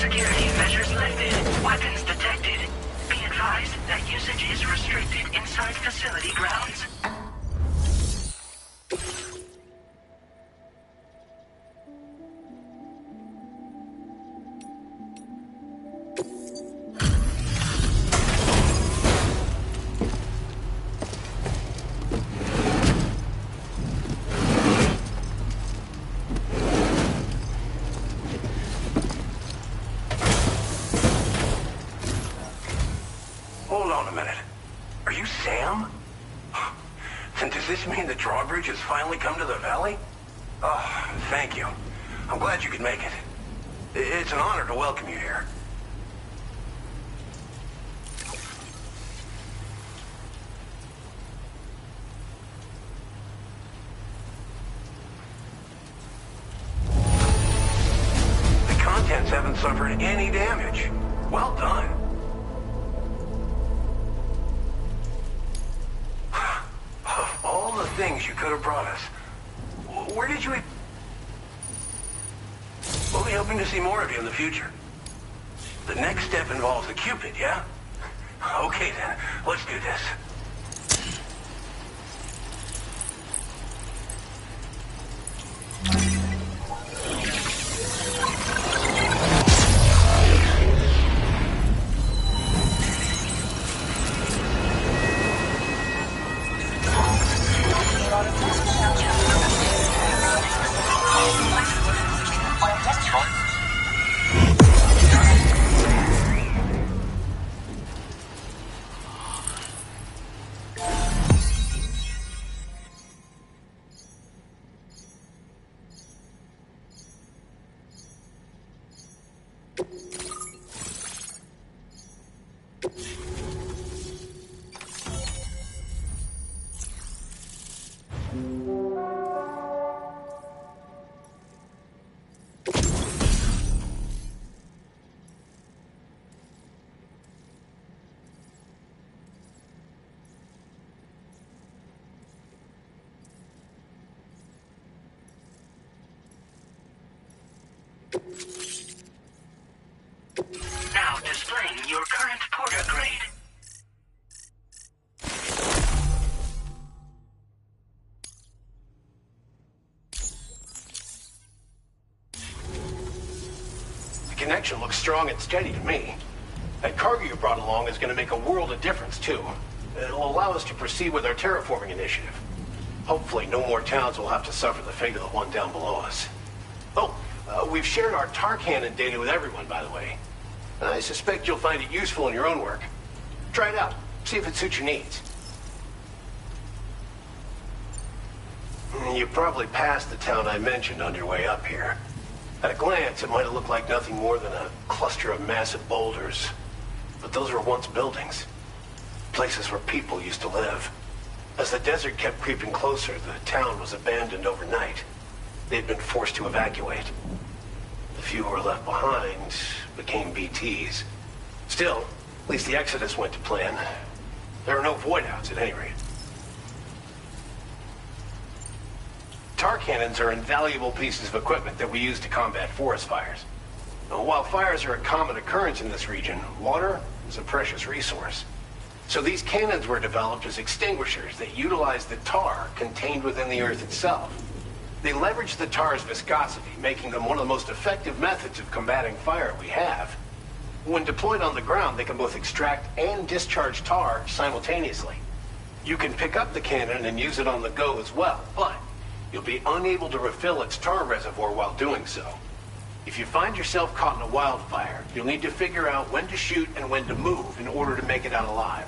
Security measures lifted. Weapons detected. Be advised that usage is restricted inside facility grounds. Hold on a minute. Are you Sam? And does this mean the drawbridge has finally come to the valley? Oh, thank you. I'm glad you could make it. It's an honor to welcome you here. The contents haven't suffered any damage. Well done. Of all the things you could have brought us, where did you... We'll be hoping to see more of you in the future. The next step involves the Cupid, yeah? Okay then, let's do this. Now displaying your current porter grade. The connection looks strong and steady to me. That cargo you brought along is going to make a world of difference, too. It'll allow us to proceed with our terraforming initiative. Hopefully, no more towns will have to suffer the fate of the one down below us. Oh, we've shared our tar cannon data with everyone, by the way. I suspect you'll find it useful in your own work. Try it out. See if it suits your needs. You probably passed the town I mentioned on your way up here. At a glance, it might have looked like nothing more than a cluster of massive boulders. But those were once buildings. Places where people used to live. As the desert kept creeping closer, the town was abandoned overnight. They'd been forced to evacuate. The few who were left behind became BTs. Still, at least the exodus went to plan. There are no voidouts at any rate. Tar cannons are invaluable pieces of equipment that we use to combat forest fires. Now, while fires are a common occurrence in this region, water is a precious resource. So these cannons were developed as extinguishers that utilize the tar contained within the earth itself. They leverage the tar's viscosity, making them one of the most effective methods of combating fire we have. When deployed on the ground, they can both extract and discharge tar simultaneously. You can pick up the cannon and use it on the go as well, but you'll be unable to refill its tar reservoir while doing so. If you find yourself caught in a wildfire, you'll need to figure out when to shoot and when to move in order to make it out alive.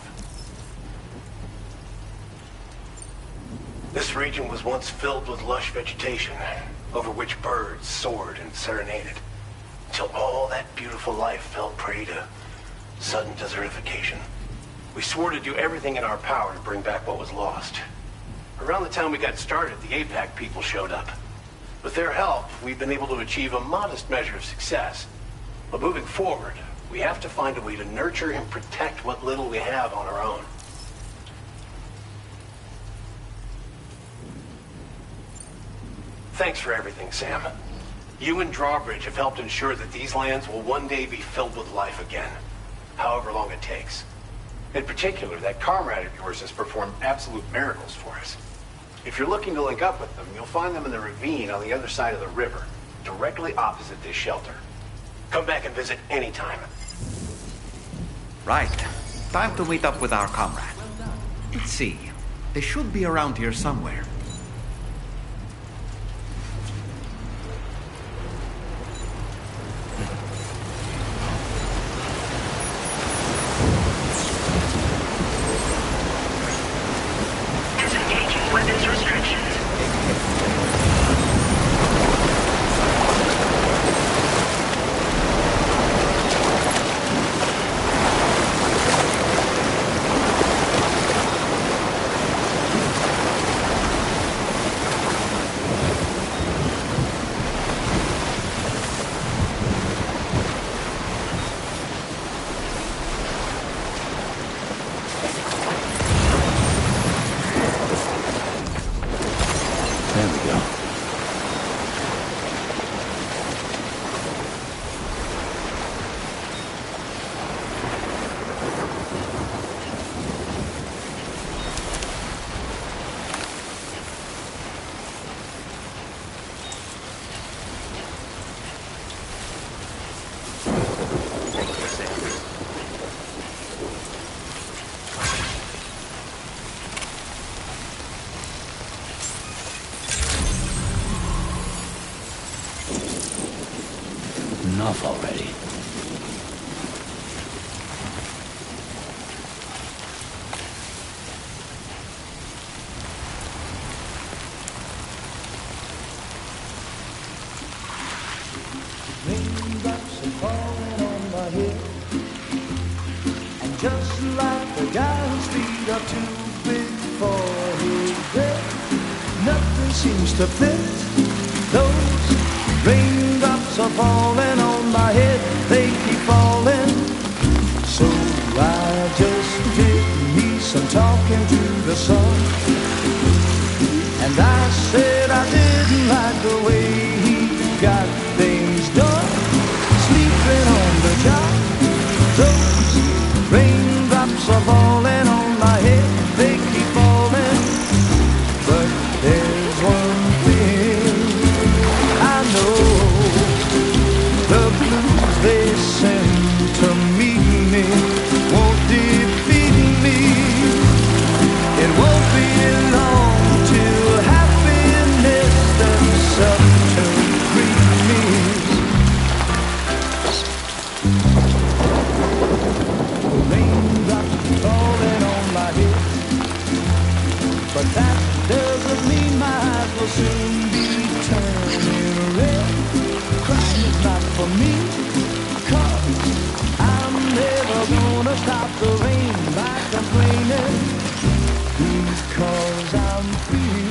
This region was once filled with lush vegetation, over which birds soared and serenaded, until all that beautiful life fell prey to sudden desertification. We swore to do everything in our power to bring back what was lost. Around the time we got started, the APAC people showed up. With their help, we've been able to achieve a modest measure of success. But moving forward, we have to find a way to nurture and protect what little we have on our own. Thanks for everything, Sam. You and Drawbridge have helped ensure that these lands will one day be filled with life again, however long it takes. In particular, that comrade of yours has performed absolute miracles for us. If you're looking to link up with them, you'll find them in the ravine on the other side of the river, directly opposite this shelter. Come back and visit anytime. Right. Time to meet up with our comrade. Let's see. They should be around here somewhere. Disengaging weapons restrictions. There we go. Enough already. Raindrops are falling on my head, and just like the guy whose feet are too big for his bed, nothing seems to fit. Those raindrops are falling on my head, they keep falling. So I just did me some talking to the sun, and I said I didn't like the way he got things done. Sleeping on the job, those raindrops are falling on my head, they keep falling. But there's one thing I know, the blues they send to meet me won't defeat me. It won't be long till happiness steps up to greet me. Raindrops falling on my head, but that doesn't mean my eyes will soon be turning red. Crying is not for me, 'cause I'm never gonna stop the rain by complaining, because I'm free.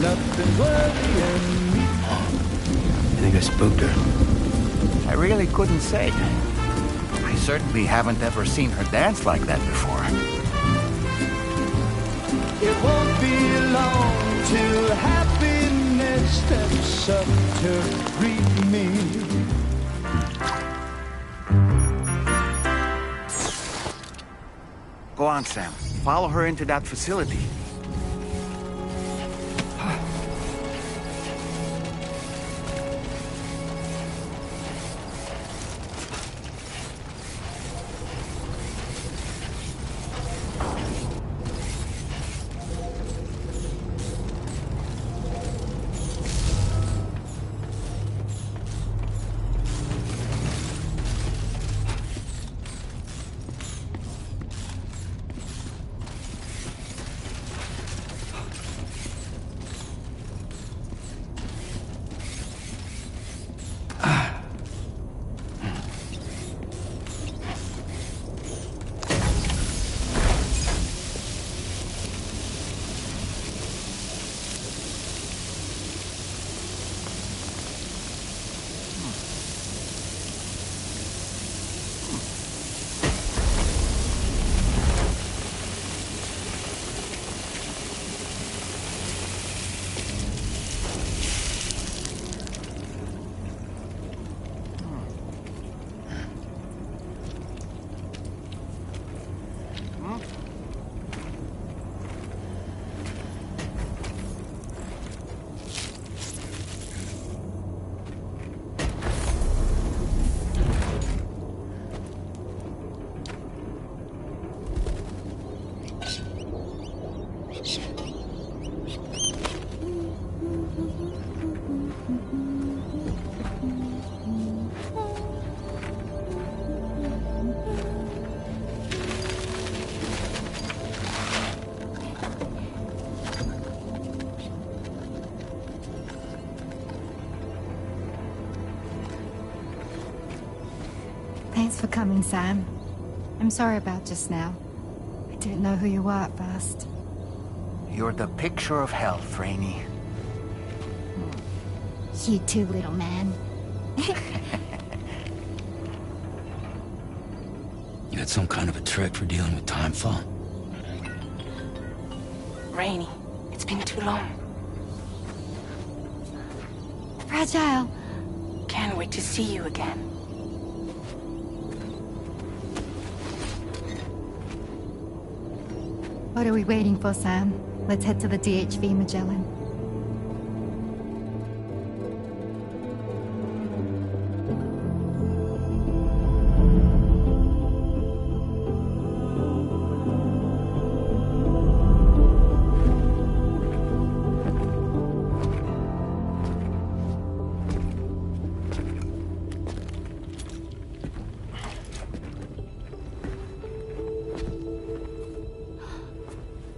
Nothing's worrying me. You think I spooked her? I really couldn't say. I certainly haven't ever seen her dance like that before. It won't be long till happiness steps up to greet me. Go on, Sam. Follow her into that facility. Thanks for coming, Sam. I'm sorry about just now. I didn't know who you were at first. You're the picture of health, Rainey. You too, little man. You got some kind of a trick for dealing with timefall? Rainey, it's been too long. Fragile. Can't wait to see you again. What are we waiting for, Sam? Let's head to the DHV Magellan.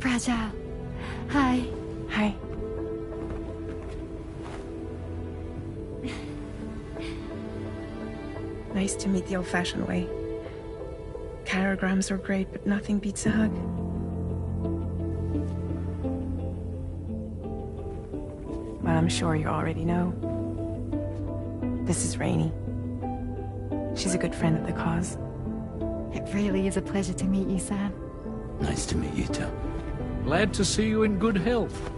Fragile. Hi. Hi. Nice to meet the old-fashioned way. Carograms are great, but nothing beats a hug. Well, I'm sure you already know. This is Rainey. She's a good friend of the cause. It really is a pleasure to meet you, Sam. Nice to meet you too. Glad to see you in good health.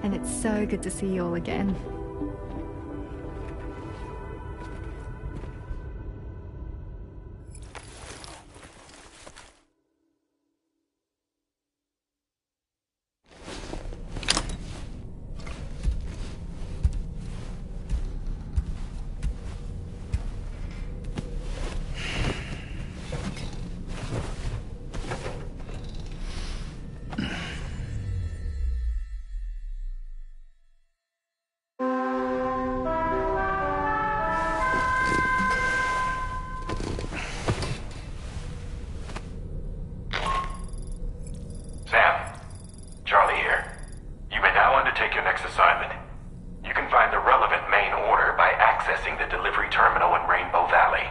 And it's so good to see you all again. Sam, Charlie here. You may now undertake your next assignment. You can find the relevant main order by accessing the delivery terminal in Rainbow Valley.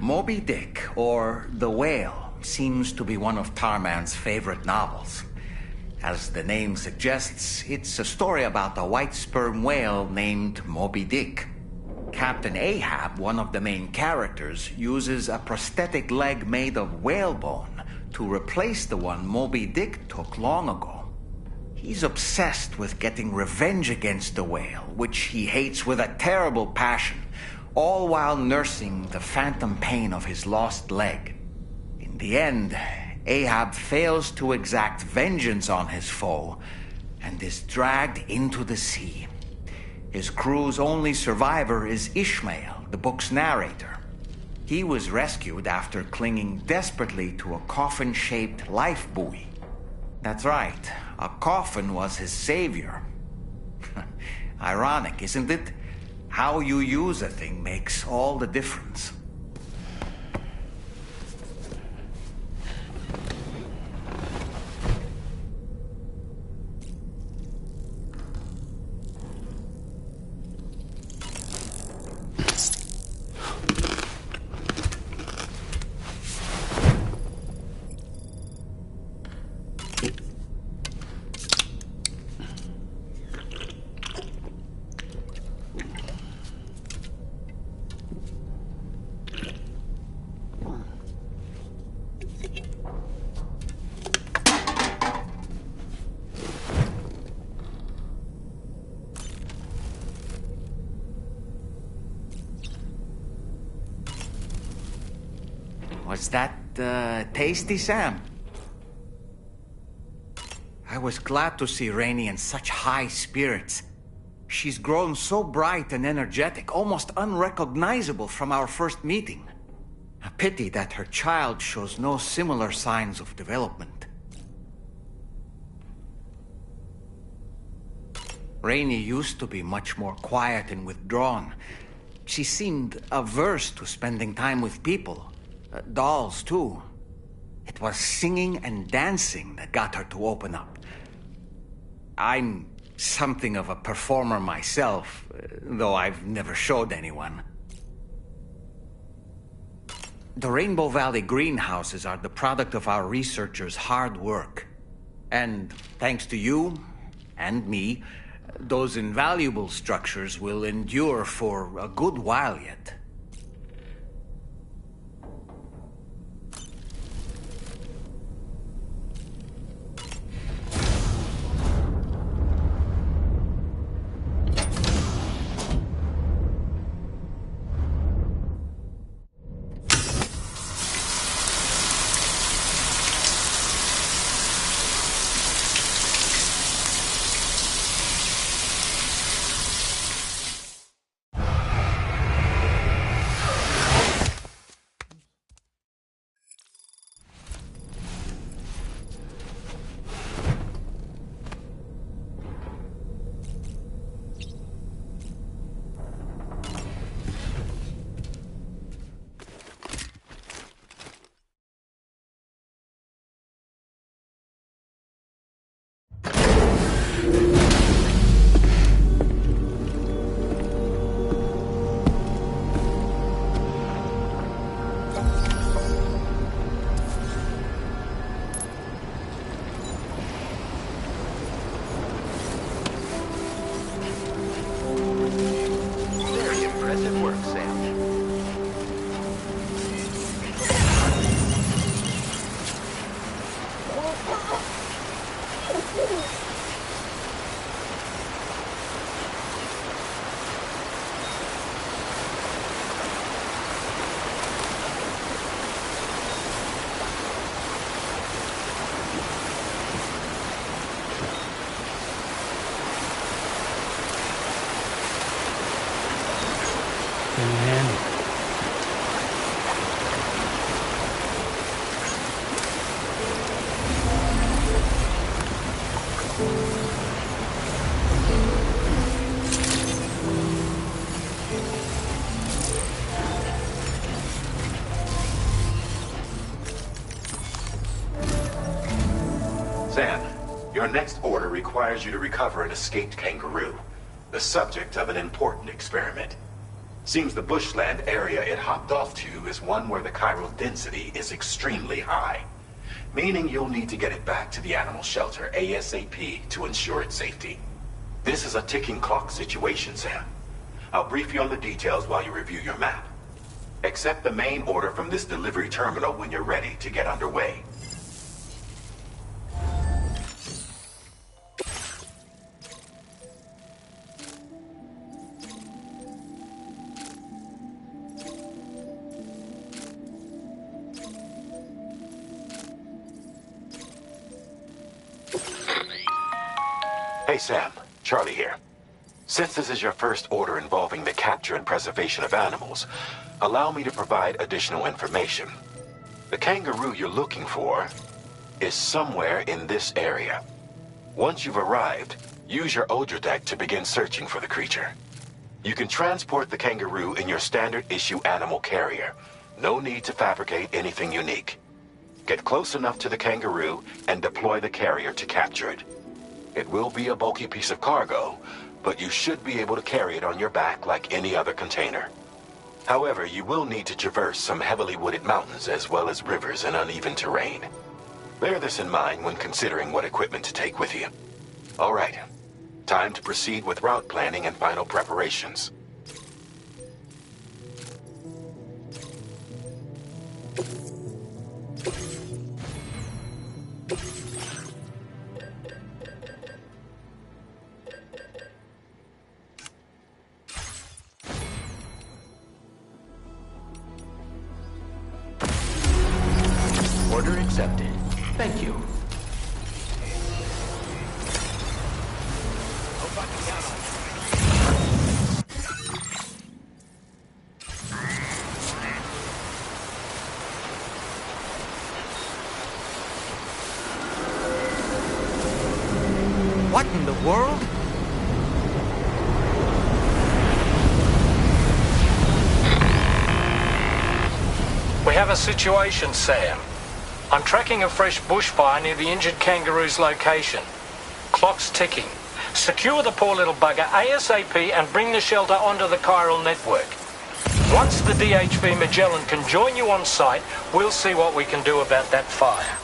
Moby Dick, or The Whale, seems to be one of Tarman's favorite novels. As the name suggests, it's a story about a white sperm whale named Moby Dick. Captain Ahab, one of the main characters, uses a prosthetic leg made of whalebone to replace the one Moby Dick took long ago. He's obsessed with getting revenge against the whale, which he hates with a terrible passion, all while nursing the phantom pain of his lost leg. In the end, Ahab fails to exact vengeance on his foe and is dragged into the sea. His crew's only survivor is Ishmael, the book's narrator. He was rescued after clinging desperately to a coffin-shaped life buoy. That's right, a coffin was his savior. Ironic, isn't it? How you use a thing makes all the difference. Was that, tasty, Sam? I was glad to see Rainey in such high spirits. She's grown so bright and energetic, almost unrecognizable from our first meeting. A pity that her child shows no similar signs of development. Rainey used to be much more quiet and withdrawn. She seemed averse to spending time with people. Dolls, too. It was singing and dancing that got her to open up. I'm something of a performer myself, though I've never showed anyone. The Rainbow Valley greenhouses are the product of our researchers' hard work. And thanks to you and me, those invaluable structures will endure for a good while yet. Very impressive work, Sam. Sam, your next order requires you to recover an escaped kangaroo, the subject of an important experiment. Seems the bushland area it hopped off to is one where the chiral density is extremely high, meaning you'll need to get it back to the animal shelter ASAP to ensure its safety. This is a ticking clock situation, Sam. I'll brief you on the details while you review your map. Accept the main order from this delivery terminal when you're ready to get underway. Hey Sam, Charlie here. Since this is your first order involving the capture and preservation of animals, allow me to provide additional information. The kangaroo you're looking for is somewhere in this area. Once you've arrived, use your Odra deck to begin searching for the creature. You can transport the kangaroo in your standard issue animal carrier. No need to fabricate anything unique. Get close enough to the kangaroo and deploy the carrier to capture it. It will be a bulky piece of cargo, but you should be able to carry it on your back like any other container. However, you will need to traverse some heavily wooded mountains as well as rivers and uneven terrain. Bear this in mind when considering what equipment to take with you. All right, time to proceed with route planning and final preparations. Order accepted. Thank you. What in the world? We have a situation, Sam. I'm tracking a fresh bushfire near the injured kangaroo's location. Clock's ticking. Secure the poor little bugger ASAP and bring the shelter onto the chiral network. Once the DHV Magellan can join you on site, we'll see what we can do about that fire.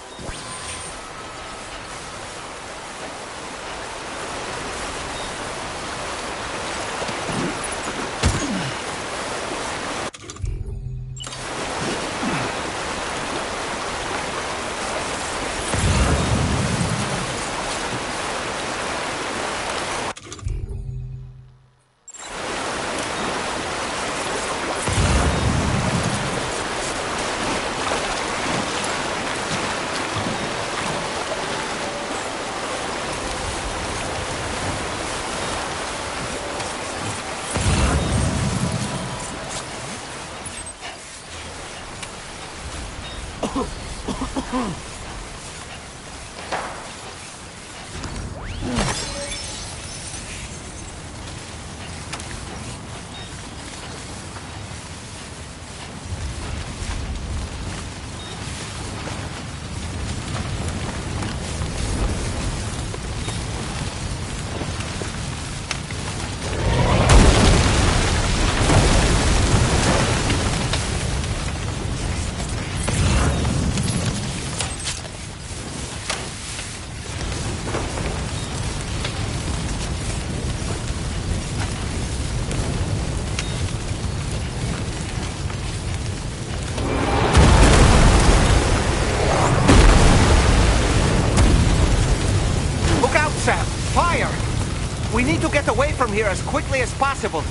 We need to get away from here as quickly as possible.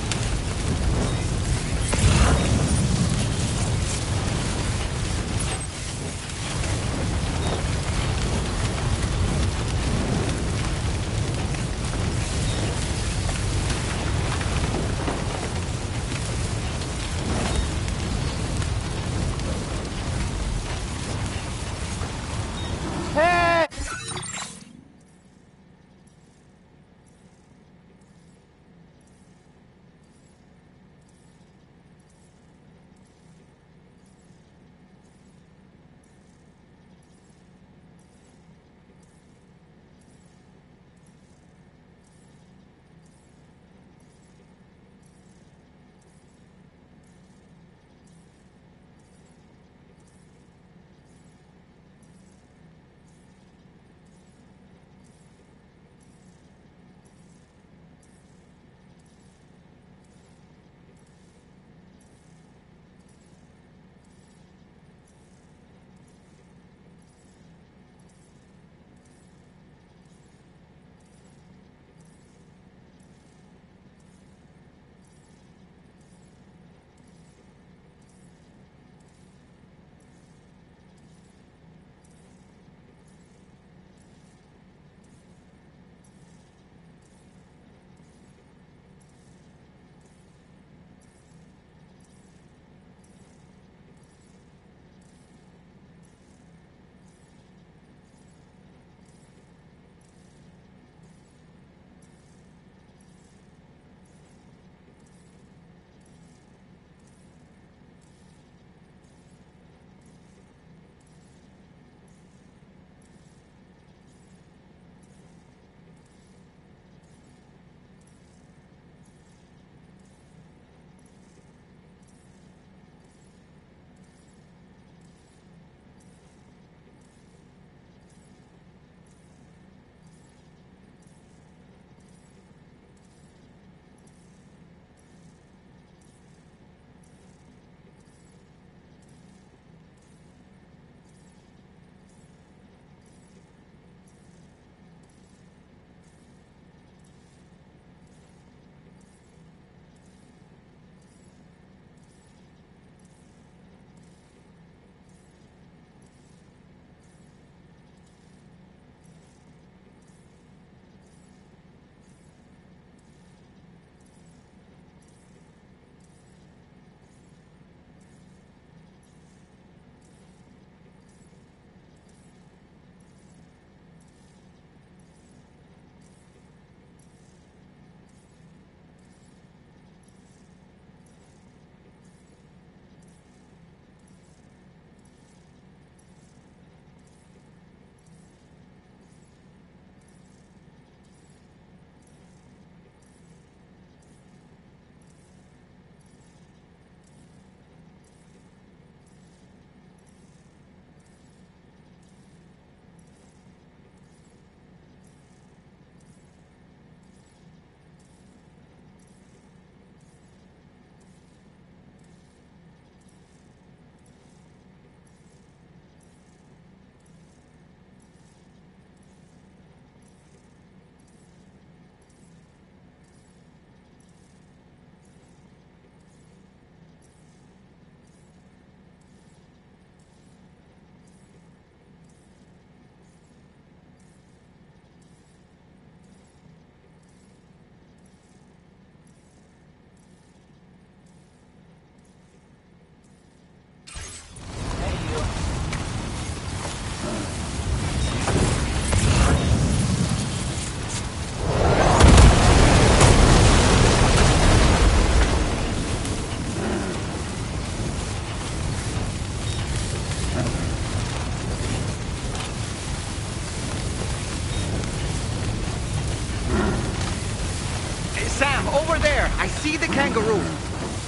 kangaroo.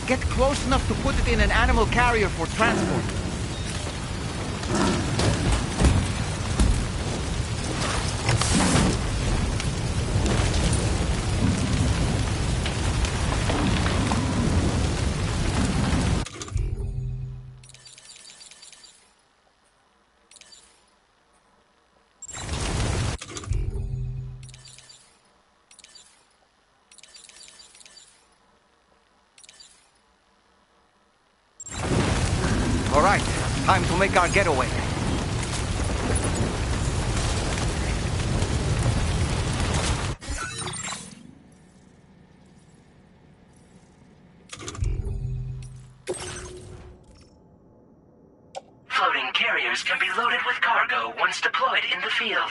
Get close enough to put it in an animal carrier for transport. All right, time to make our getaway. Floating carriers can be loaded with cargo once deployed in the field.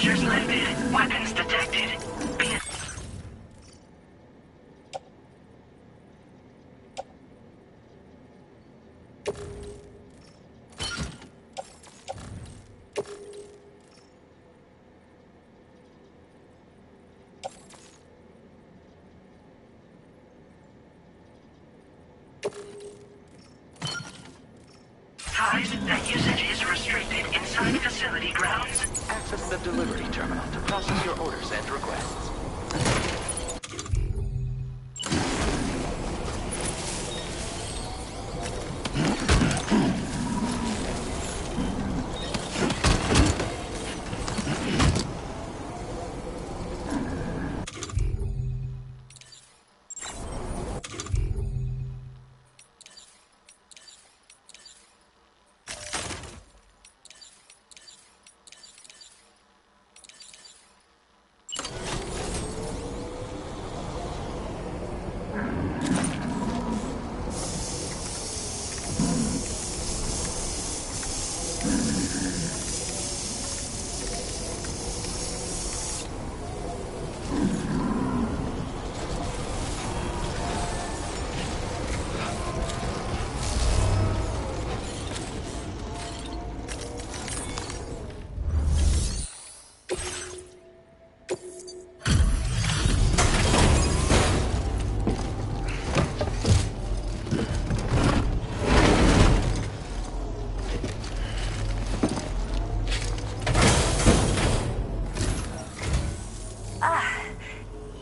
Measures lifted. Weapons detected. Be advised that usage is restricted inside facility grounds. Access the delivery terminal to process your orders and requests.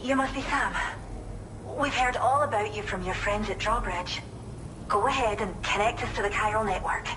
You must be Sam. We've heard all about you from your friends at Drawbridge. Go ahead and connect us to the chiral network.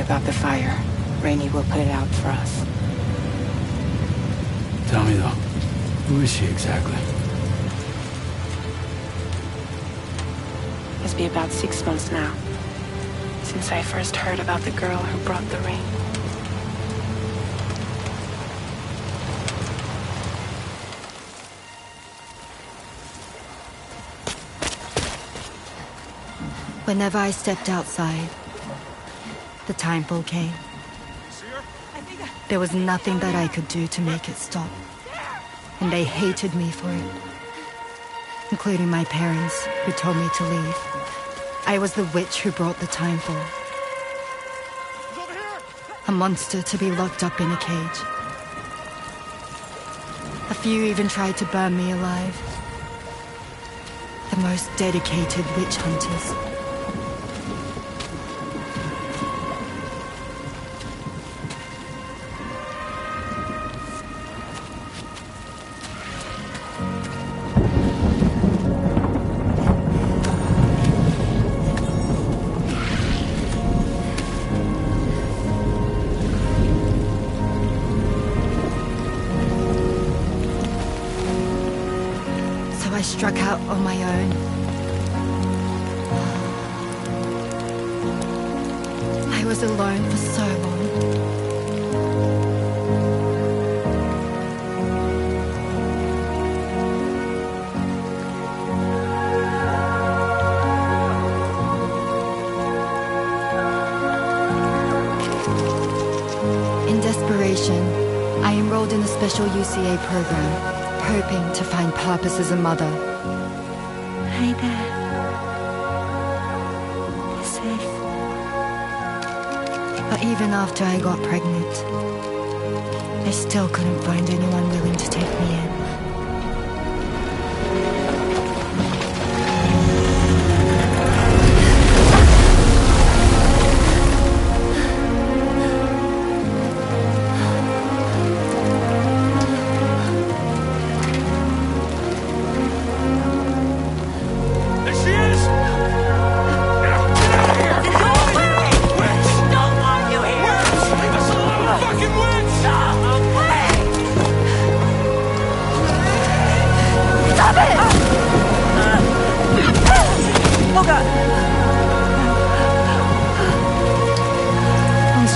About the fire. Rainey will put it out for us. Tell me though, who is she exactly? It's been about 6 months now, since I first heard about the girl who brought the rain. Whenever I stepped outside, the timefall came. There was nothing that I could do to make it stop. And they hated me for it. Including my parents, who told me to leave. I was the witch who brought the timefall. A monster to be locked up in a cage. A few even tried to burn me alive. The most dedicated witch hunters. I struck out on my own. I was alone for so long. In desperation, I enrolled in a special UCA program, hoping to find purpose as a mother. Hi there. You're safe. But even after I got pregnant, I still couldn't find anyone willing to take me in.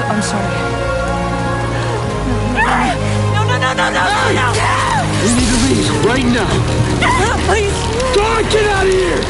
I'm sorry. No! We need to leave right now. Please. God, get out of here!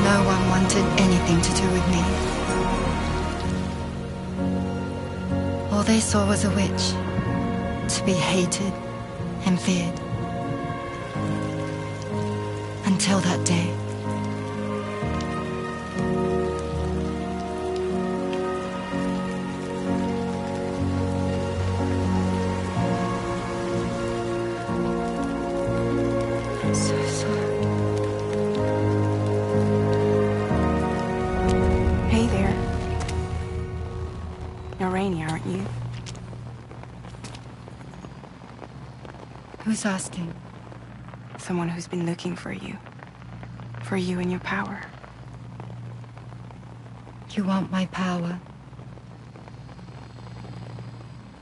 No one wanted anything to do with me. All they saw was a witch, to be hated and feared. Until that day. I'm so sorry. Hey there. You're Rainey, aren't you? Who's asking? Someone who's been looking for you. For you and your power. You want my power?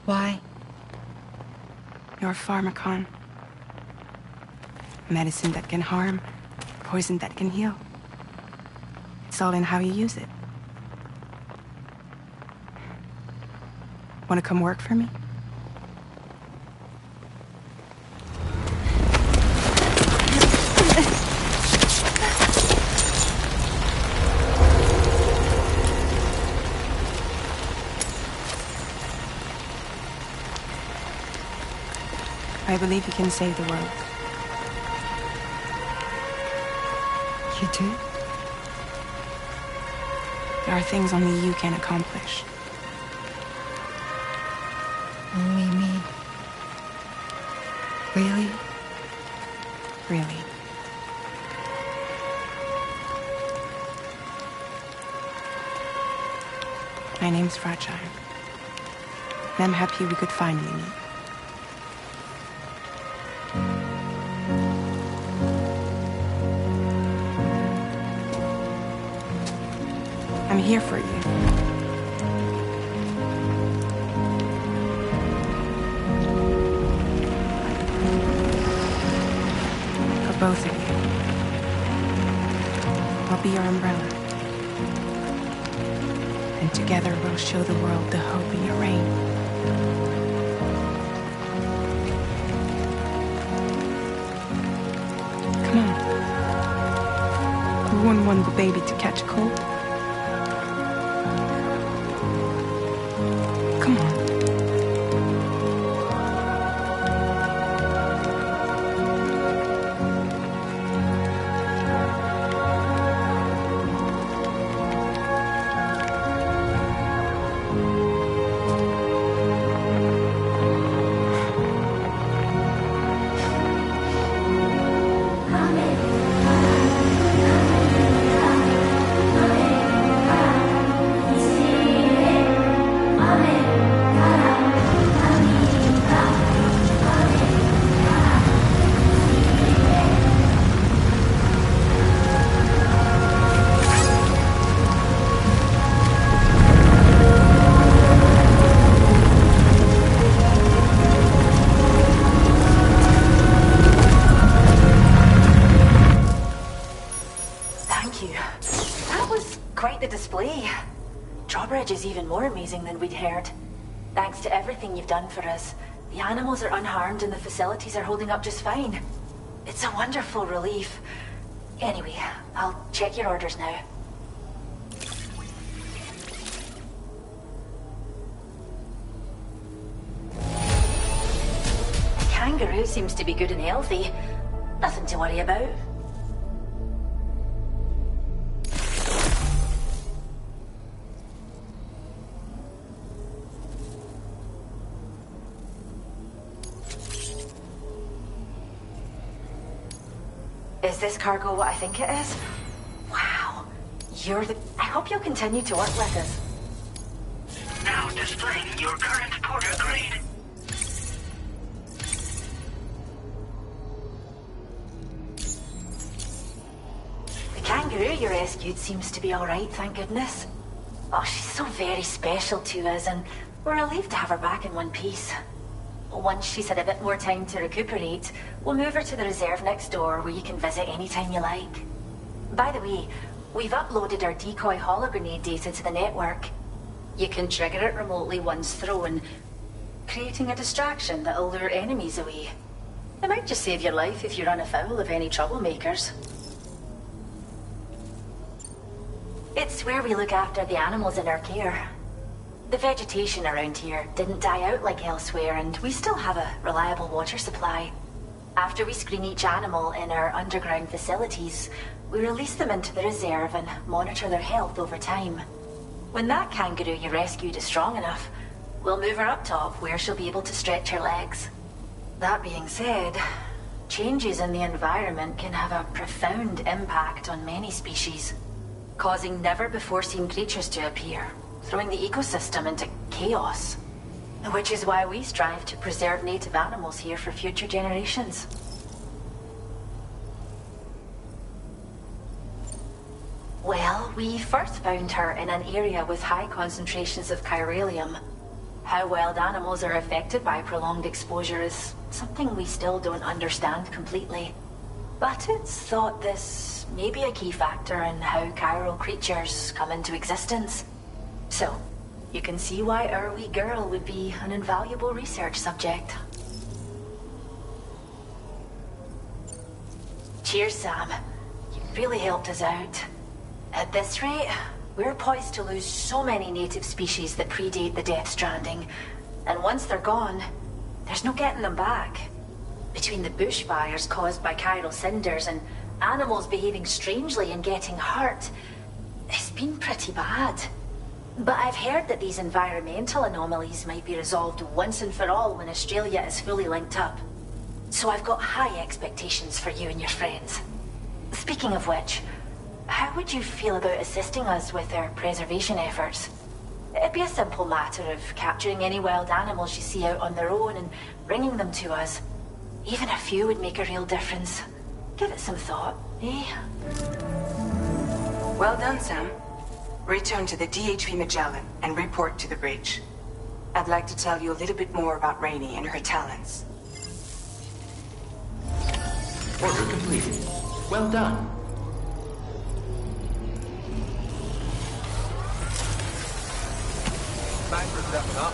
Why? You're a pharmacon. Medicine that can harm, poison that can heal. It's all in how you use it. Want to come work for me? I believe you can save the world. You do? There are things only you can accomplish. Only me. Really? Really. My name's Fragile. And I'm happy we could finally meet. I'm here for you. For both of you. I'll be your umbrella. And together we'll show the world the hope in your reign. Come on. Who wouldn't want the baby to catch a cold? Come on. drawbridge is even more amazing than we'd heard. Thanks to everything you've done for us, the animals are unharmed and the facilities are holding up just fine. It's a wonderful relief. Anyway, I'll check your orders now. The kangaroo seems to be good and healthy. Nothing to worry about. Is this cargo what I think it is? Wow. I hope you'll continue to work with us. Now displaying your current porter grade. The kangaroo you rescued seems to be alright, thank goodness. Oh, she's so very special to us, and we're relieved to have her back in one piece. Once she's had a bit more time to recuperate, we'll move her to the reserve next door where you can visit anytime you like. By the way, we've uploaded our decoy hologrenade data to the network. You can trigger it remotely once thrown, creating a distraction that'll lure enemies away. It might just save your life if you run afoul of any troublemakers. It's where we look after the animals in our care. The vegetation around here didn't die out like elsewhere, and we still have a reliable water supply. After we screen each animal in our underground facilities, we release them into the reserve and monitor their health over time. When that kangaroo you rescued is strong enough, we'll move her up top where she'll be able to stretch her legs. That being said, changes in the environment can have a profound impact on many species, causing never-before-seen creatures to appear, throwing the ecosystem into chaos. Which is why we strive to preserve native animals here for future generations. Well, we first found her in an area with high concentrations of chiralium. How wild animals are affected by prolonged exposure is something we still don't understand completely. But it's thought this may be a key factor in how chiral creatures come into existence. So, you can see why our wee girl would be an invaluable research subject. Cheers, Sam. You really helped us out. At this rate, we're poised to lose so many native species that predate the Death Stranding. And once they're gone, there's no getting them back. Between the bushfires caused by chiral cinders and animals behaving strangely and getting hurt, it's been pretty bad. But I've heard that these environmental anomalies might be resolved once and for all when Australia is fully linked up. So I've got high expectations for you and your friends. Speaking of which, how would you feel about assisting us with our preservation efforts? It'd be a simple matter of capturing any wild animals you see out on their own and bringing them to us. Even a few would make a real difference. Give it some thought, eh? Well done, Sam. Return to the DHV Magellan and report to the bridge. I'd like to tell you a little bit more about Rainey and her talents. Order completed. Well done. Thanks for stepping up.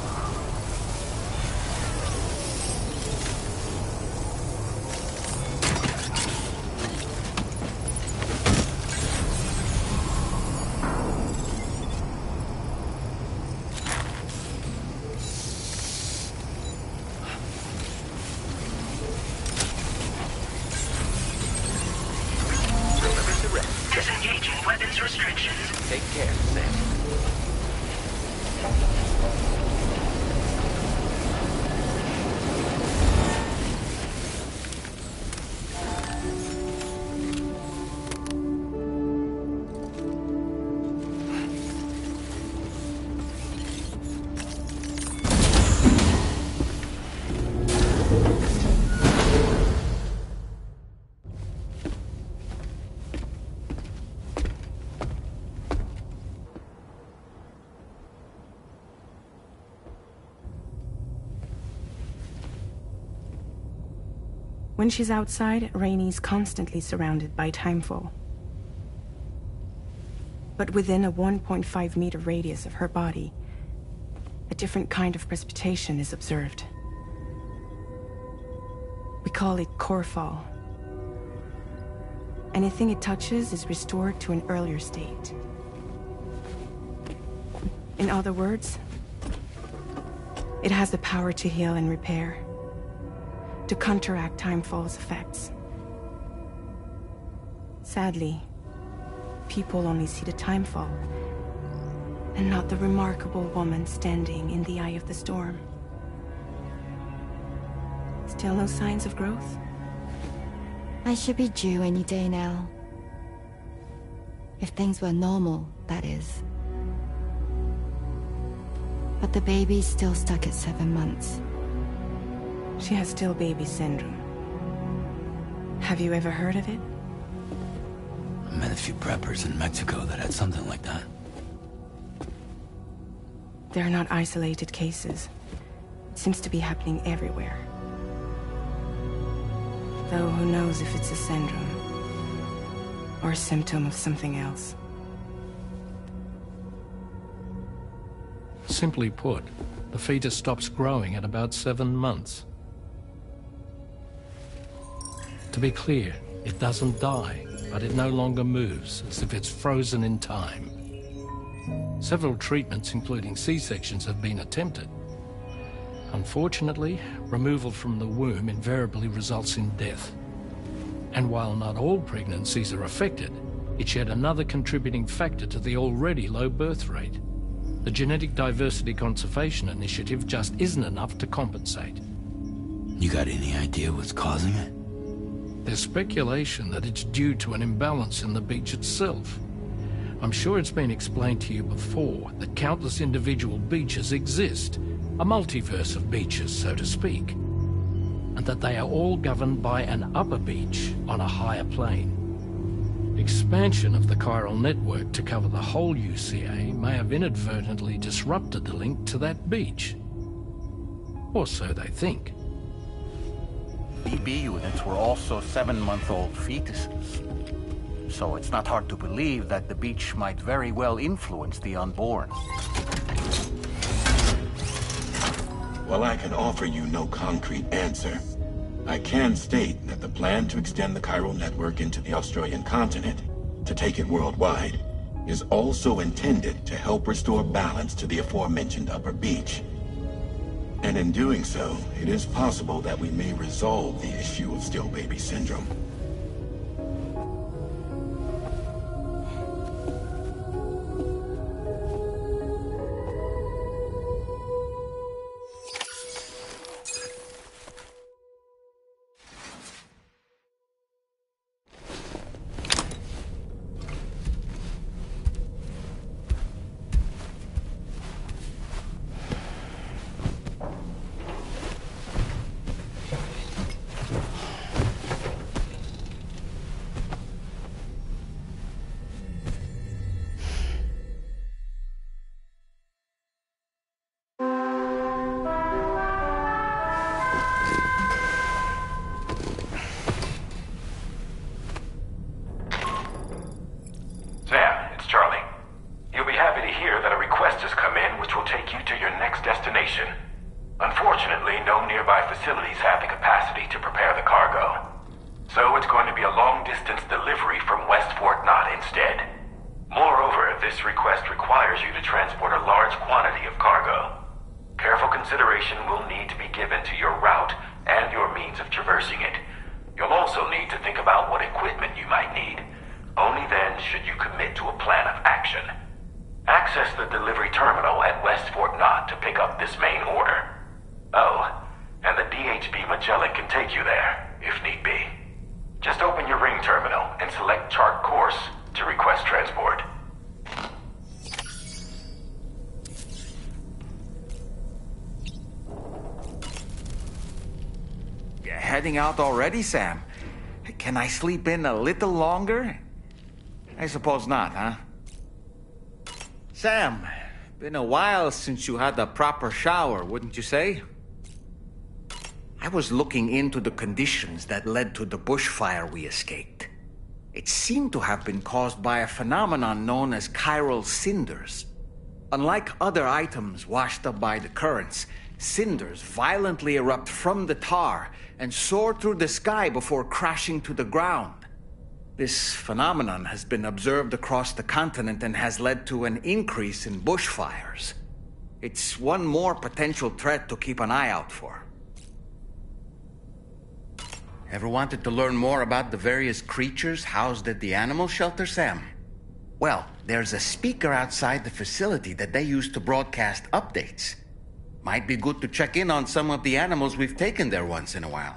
Disengaging weapons restrictions. Take care, Sam. When she's outside, Rainey's constantly surrounded by timefall. But within a 1.5-meter radius of her body, a different kind of precipitation is observed. We call it core fall. Anything it touches is restored to an earlier state. In other words, it has the power to heal and repair, to counteract Timefall's effects. Sadly, people only see the Timefall, and not the remarkable woman standing in the eye of the storm. Still no signs of growth? I should be due any day now. If things were normal, that is. But the baby's still stuck at 7 months. She has still baby syndrome. Have you ever heard of it? I met a few preppers in Mexico that had something like that. They are not isolated cases. It seems to be happening everywhere. Though who knows if it's a syndrome or a symptom of something else. Simply put, the fetus stops growing at about 7 months. To be clear, it doesn't die, but it no longer moves, as if it's frozen in time. Several treatments, including C-sections, have been attempted. Unfortunately, removal from the womb invariably results in death. And while not all pregnancies are affected, it's yet another contributing factor to the already low birth rate. The Genetic Diversity Conservation Initiative just isn't enough to compensate. You got any idea what's causing it? There's speculation that it's due to an imbalance in the beach itself. I'm sure it's been explained to you before that countless individual beaches exist, a multiverse of beaches, so to speak, and that they are all governed by an upper beach on a higher plane. Expansion of the chiral network to cover the whole UCA may have inadvertently disrupted the link to that beach. Or so they think. BB units were also 7-month-old fetuses. So it's not hard to believe that the beach might very well influence the unborn. While I can offer you no concrete answer, I can state that the plan to extend the chiral network into the Australian continent, to take it worldwide, is also intended to help restore balance to the aforementioned upper beach. And in doing so, it is possible that we may resolve the issue of still baby syndrome. Heading out already, Sam? Can I sleep in a little longer? I suppose not, huh? Sam, been a while since you had a proper shower, wouldn't you say? I was looking into the conditions that led to the bushfire we escaped. It seemed to have been caused by a phenomenon known as chiral cinders. Unlike other items washed up by the currents, cinders violently erupt from the tar and soar through the sky before crashing to the ground. This phenomenon has been observed across the continent and has led to an increase in bushfires. It's one more potential threat to keep an eye out for. Ever wanted to learn more about the various creatures housed at the animal shelter, Sam? Well, there's a speaker outside the facility that they use to broadcast updates. Might be good to check in on some of the animals we've taken there once in a while.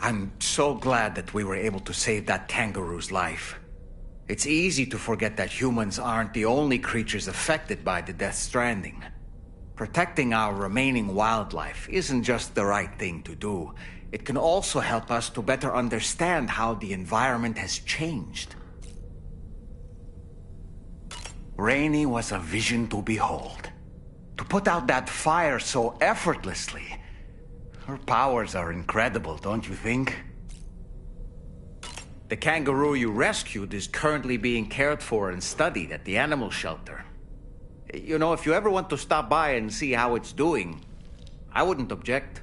I'm so glad that we were able to save that kangaroo's life. It's easy to forget that humans aren't the only creatures affected by the Death Stranding. Protecting our remaining wildlife isn't just the right thing to do. It can also help us to better understand how the environment has changed. Rainey was a vision to behold. To put out that fire so effortlessly. Her powers are incredible, don't you think? The kangaroo you rescued is currently being cared for and studied at the animal shelter. You know, if you ever want to stop by and see how it's doing, I wouldn't object.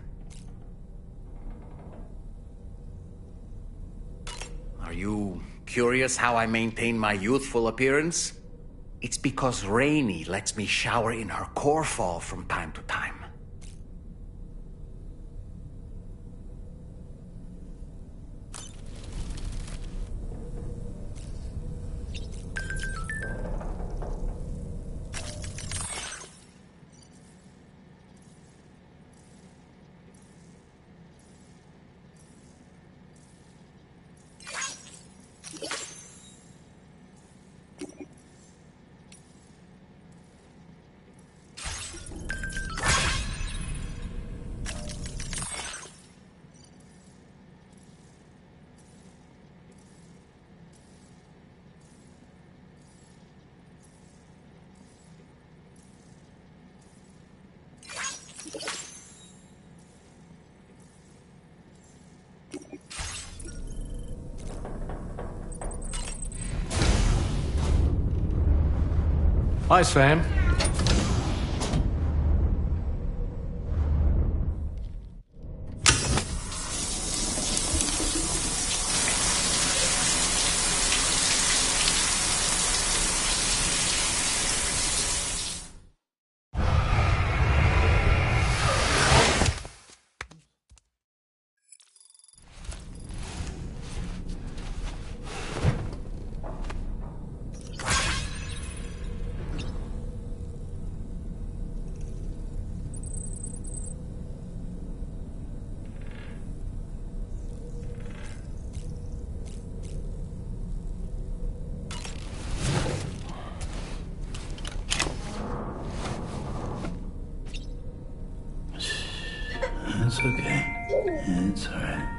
Are you curious how I maintain my youthful appearance? It's because Rainey lets me shower in her core fall from time to time. Hi, Sam. It's okay. It's all right.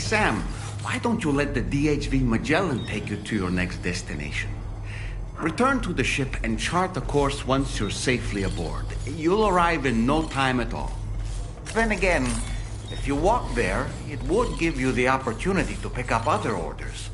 Sam, why don't you let the DHV Magellan take you to your next destination? Return to the ship and chart the course once you're safely aboard. You'll arrive in no time at all. Then again, if you walk there, it would give you the opportunity to pick up other orders.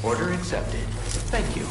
Order accepted. Thank you.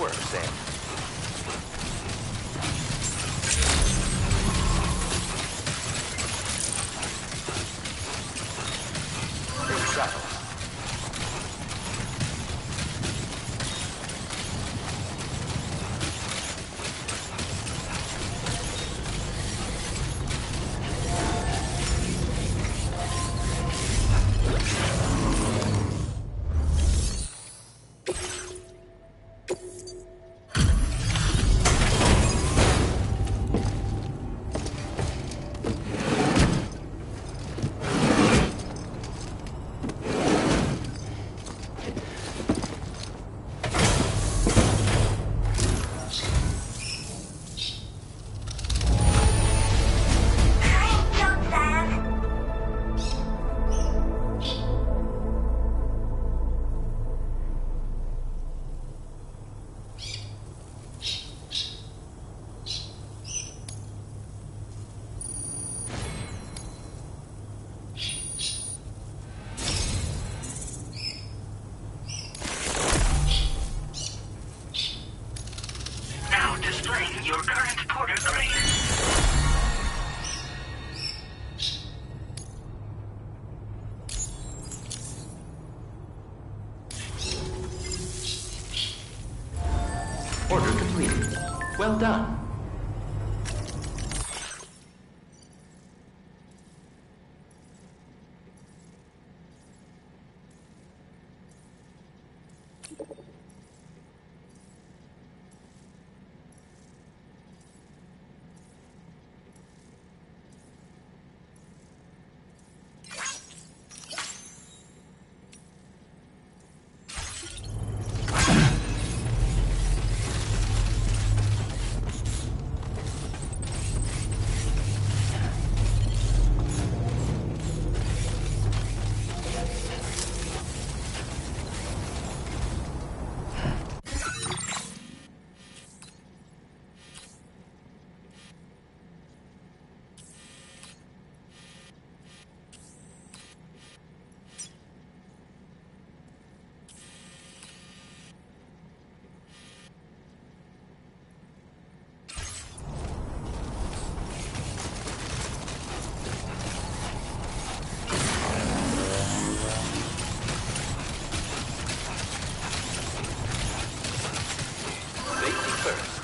work, Sam. Safe travels. Now displaying your current porter grade. Order completed. Well done. Safety first.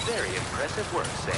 Very impressive work, Sam.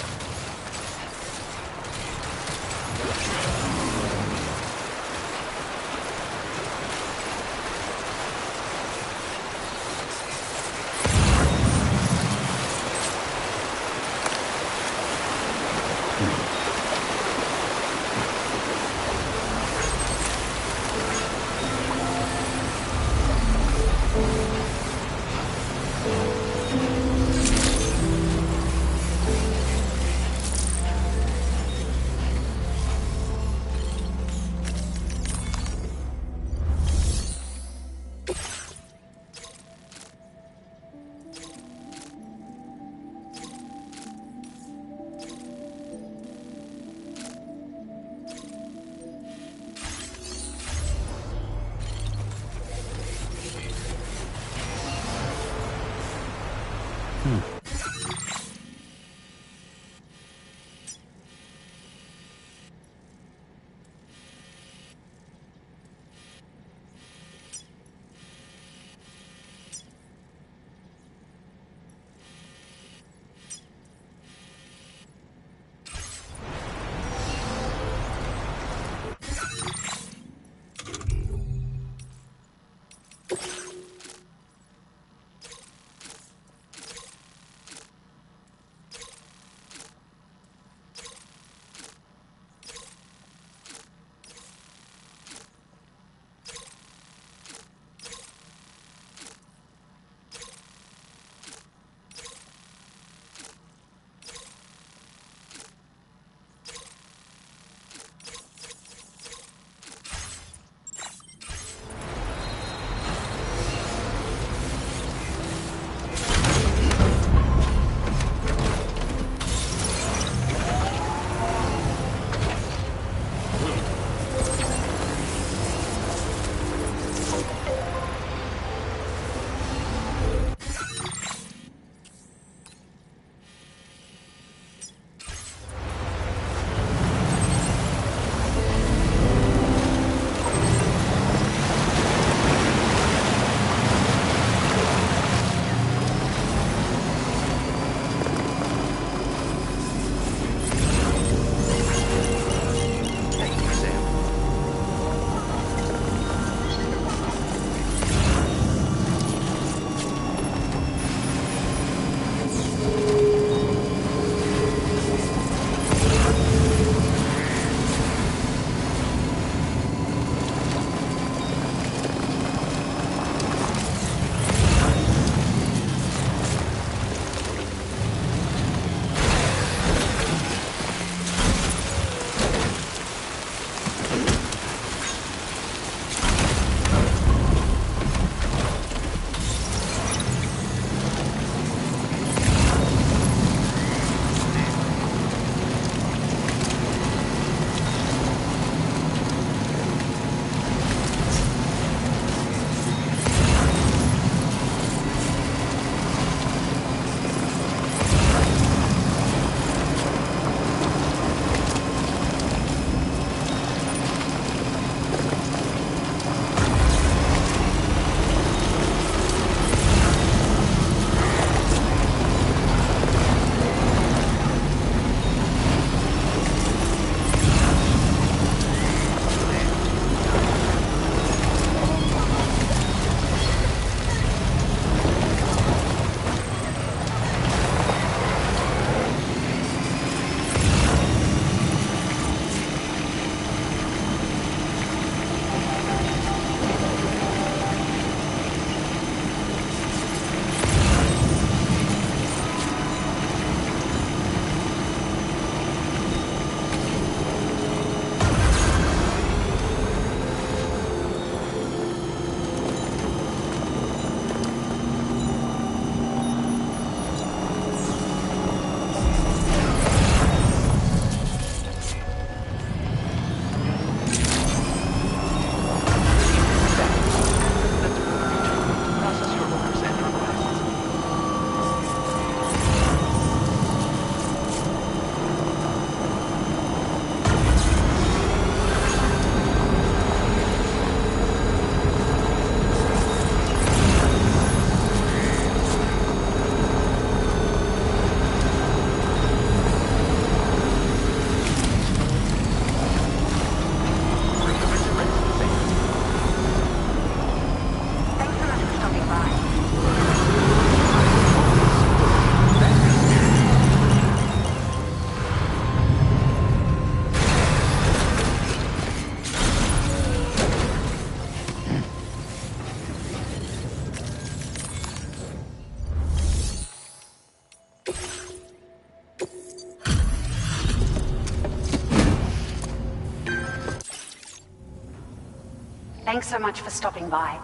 Thanks so much for stopping by.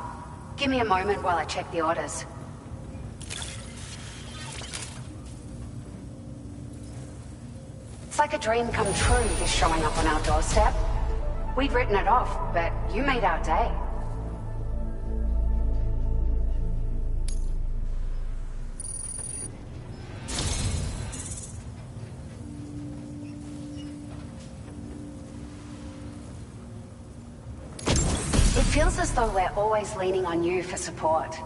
Give me a moment while I check the orders. It's like a dream come true, this showing up on our doorstep. We'd written it off, but you made our day. It feels as though we're always leaning on you for support.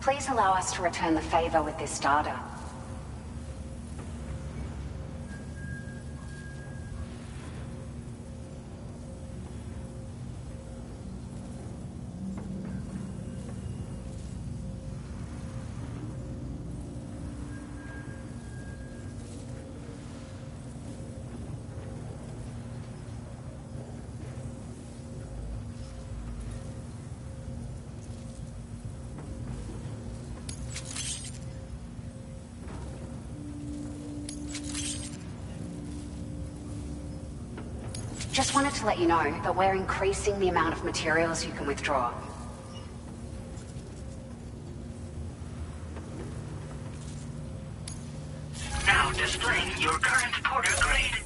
Please allow us to return the favor with this data. Just wanted to let you know that we're increasing the amount of materials you can withdraw. Now displaying your current porter grade.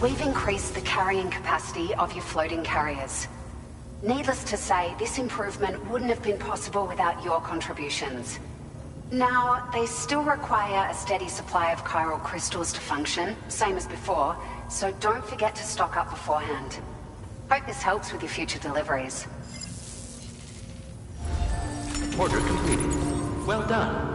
We've increased the carrying capacity of your floating carriers. Needless to say, this improvement wouldn't have been possible without your contributions. Now, they still require a steady supply of chiral crystals to function, same as before, so don't forget to stock up beforehand. Hope this helps with your future deliveries. Order completed. Well done.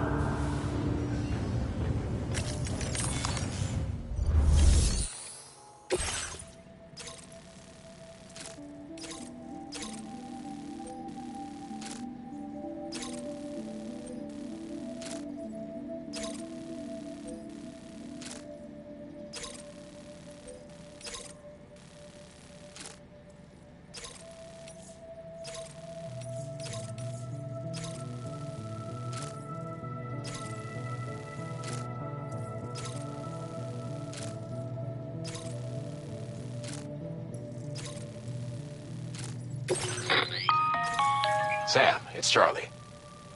Sam, it's Charlie.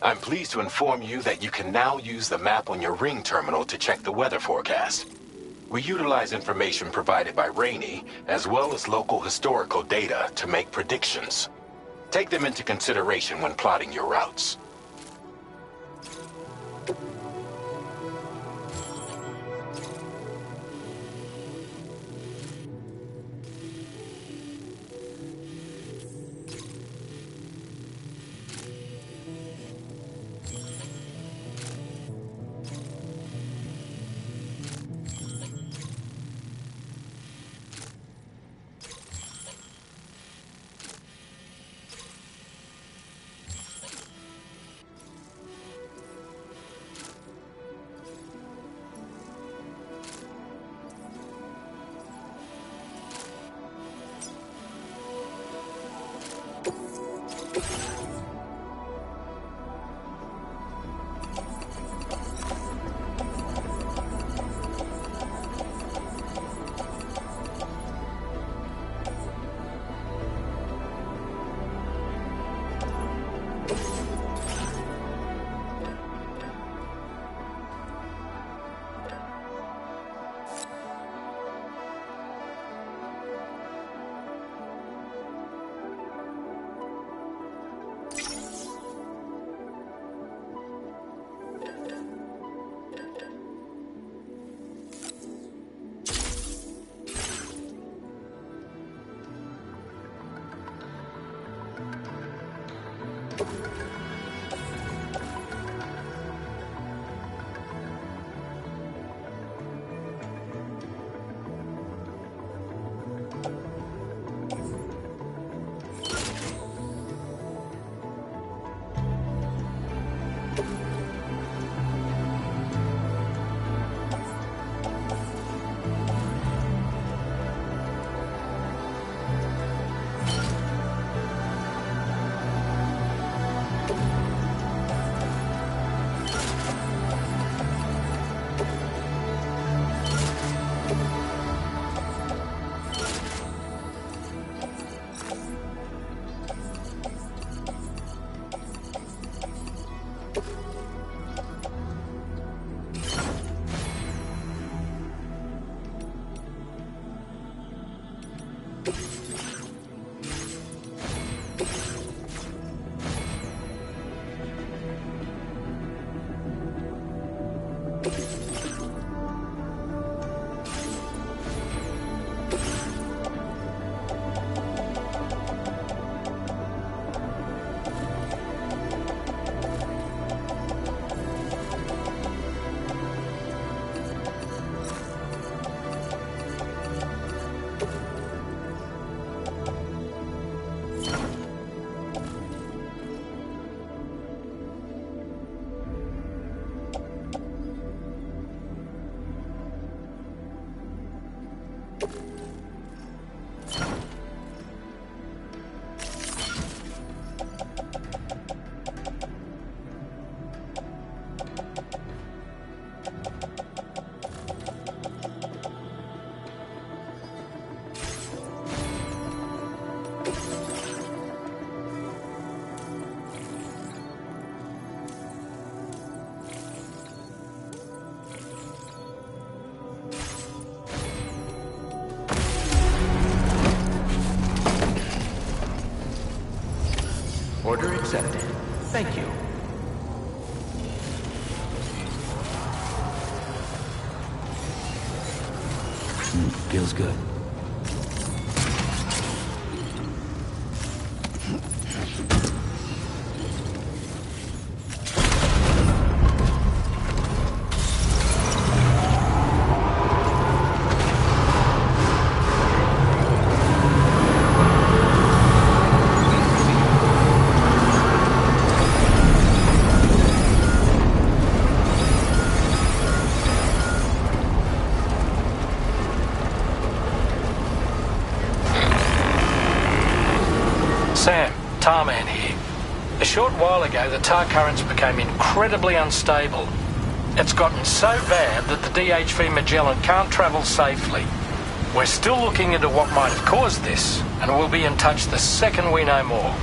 I'm pleased to inform you that you can now use the map on your ring terminal to check the weather forecast. We utilize information provided by Rainey, as well as local historical data to make predictions. Take them into consideration when plotting your routes. Order accepted. Thank you. Feels good. Sam, Tarman here. A short while ago, the tar currents became incredibly unstable. It's gotten so bad that the DHV Magellan can't travel safely. We're still looking into what might have caused this, and we'll be in touch the second we know more.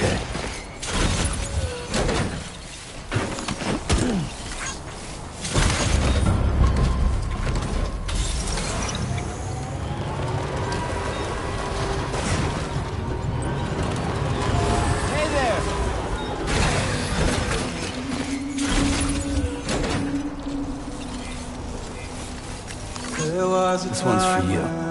okay? This one's for you.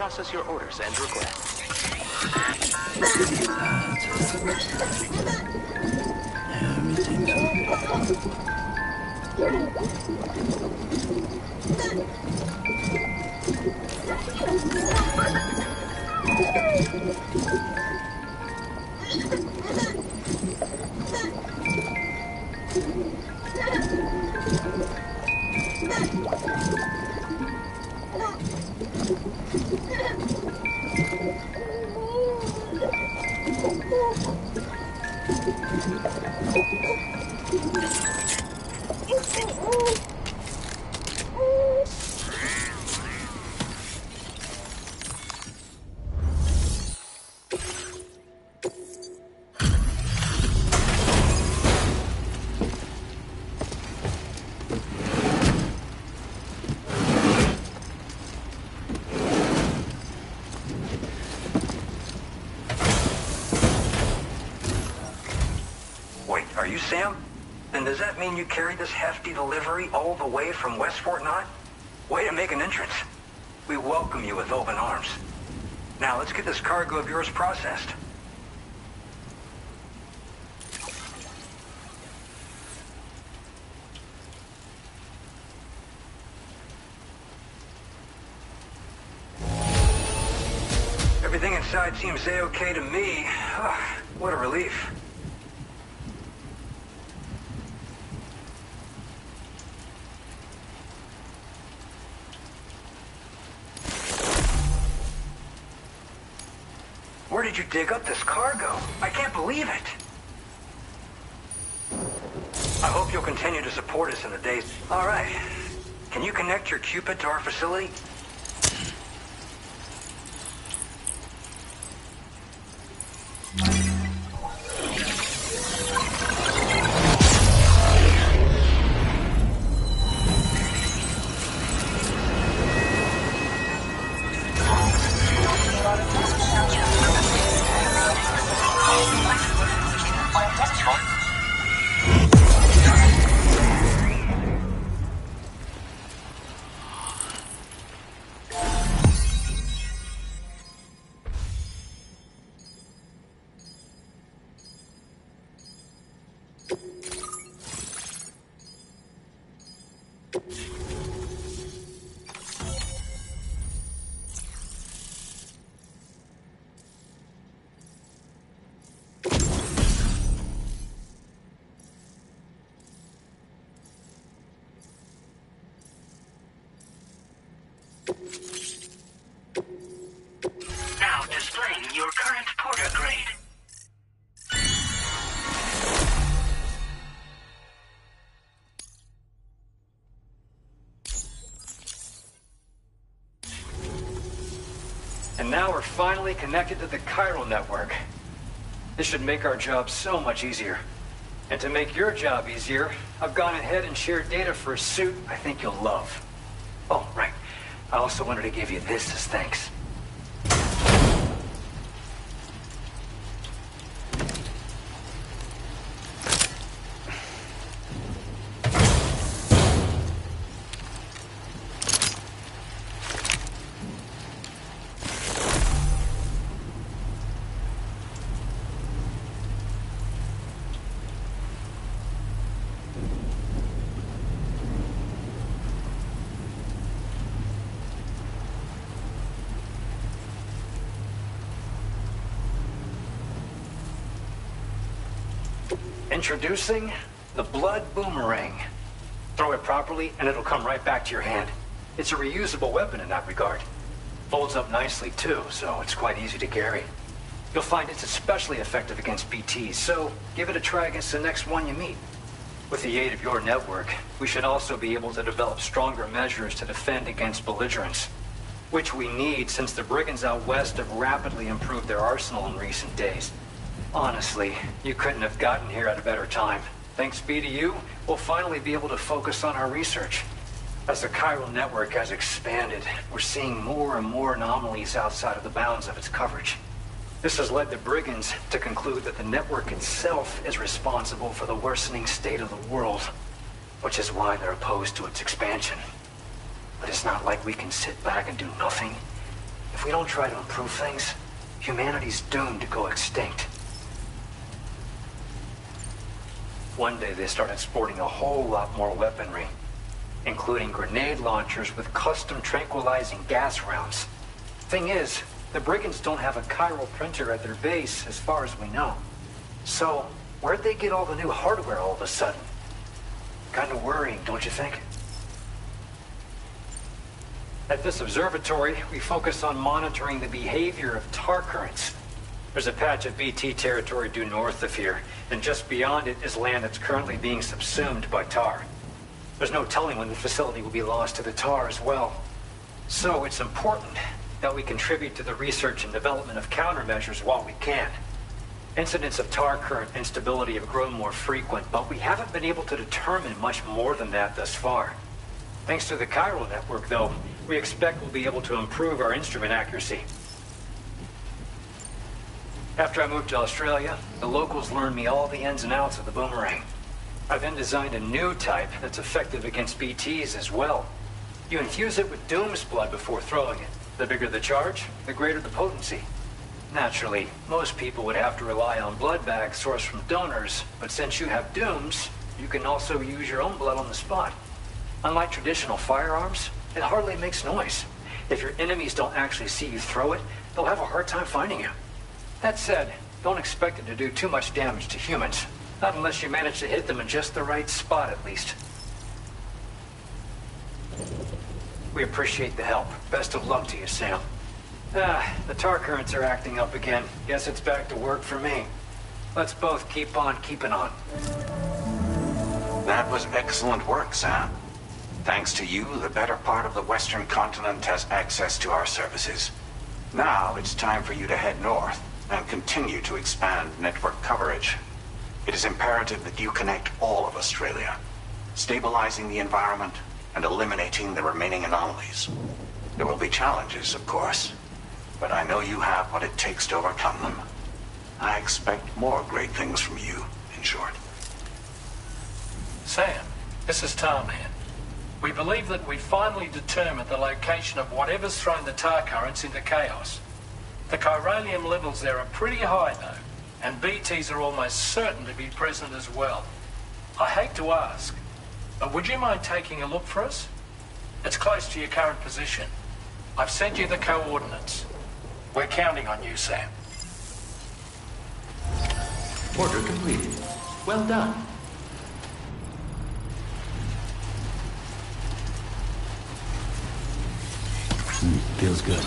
process your orders and requests. Sam, then does that mean you carried this hefty delivery all the way from West Fort Knott? Way to make an entrance. We welcome you with open arms. Now let's get this cargo of yours processed. Everything inside seems A-okay to me. What a relief. Where did you dig up this cargo? I can't believe it. I hope you'll continue to support us in the days... All right. Can you connect your Cupid to our facility? Now displaying your current porter grade. And now we're finally connected to the chiral network. This should make our job so much easier. And to make your job easier, I've gone ahead and shared data for a suit I think you'll love. Oh, right. I also wanted to give you this as thanks. Introducing the Blood Boomerang. Throw it properly and it'll come right back to your hand. It's a reusable weapon in that regard. Folds up nicely too, so it's quite easy to carry. You'll find it's especially effective against BTs, so give it a try against the next one you meet. With the aid of your network, we should also be able to develop stronger measures to defend against belligerents, which we need since the brigands out west have rapidly improved their arsenal in recent days. Honestly, you couldn't have gotten here at a better time. Thanks be to you, we'll finally be able to focus on our research. As the chiral network has expanded, we're seeing more and more anomalies outside of the bounds of its coverage. This has led the brigands to conclude that the network itself is responsible for the worsening state of the world, which is why they're opposed to its expansion. But it's not like we can sit back and do nothing. If we don't try to improve things, humanity's doomed to go extinct. One day they started sporting a whole lot more weaponry, including grenade launchers with custom tranquilizing gas rounds. Thing is, the brigands don't have a chiral printer at their base as far as we know. So, where'd they get all the new hardware all of a sudden? Kind of worrying, don't you think? At this observatory, we focus on monitoring the behavior of tar currents. There's a patch of BT territory due north of here, and just beyond it is land that's currently being subsumed by tar. There's no telling when the facility will be lost to the tar as well. So it's important that we contribute to the research and development of countermeasures while we can. Incidents of tar current instability have grown more frequent, but we haven't been able to determine much more than that thus far. Thanks to the chiral network, though, we expect we'll be able to improve our instrument accuracy. After I moved to Australia, the locals learned me all the ins and outs of the boomerang. I then designed a new type that's effective against BTs as well. You infuse it with Doom's blood before throwing it. The bigger the charge, the greater the potency. Naturally, most people would have to rely on blood bags sourced from donors, but since you have Doom's, you can also use your own blood on the spot. Unlike traditional firearms, it hardly makes noise. If your enemies don't actually see you throw it, they'll have a hard time finding you. That said, don't expect it to do too much damage to humans. Not unless you manage to hit them in just the right spot, at least. We appreciate the help. Best of luck to you, Sam. The tar currents are acting up again. Guess it's back to work for me. Let's both keep on keeping on. That was excellent work, Sam. Thanks to you, the better part of the Western continent has access to our services. Now it's time for you to head north and continue to expand network coverage. It is imperative that you connect all of Australia, stabilizing the environment and eliminating the remaining anomalies. There will be challenges, of course, but I know you have what it takes to overcome them. I expect more great things from you, in short. Sam, this is Tarman. We believe that we finally determined the location of whatever's thrown the tar currents into chaos. The chiralium levels there are pretty high, though, and BTs are almost certain to be present as well. I hate to ask, but would you mind taking a look for us? It's close to your current position. I've sent you the coordinates. We're counting on you, Sam. Order completed. Well done. Feels good.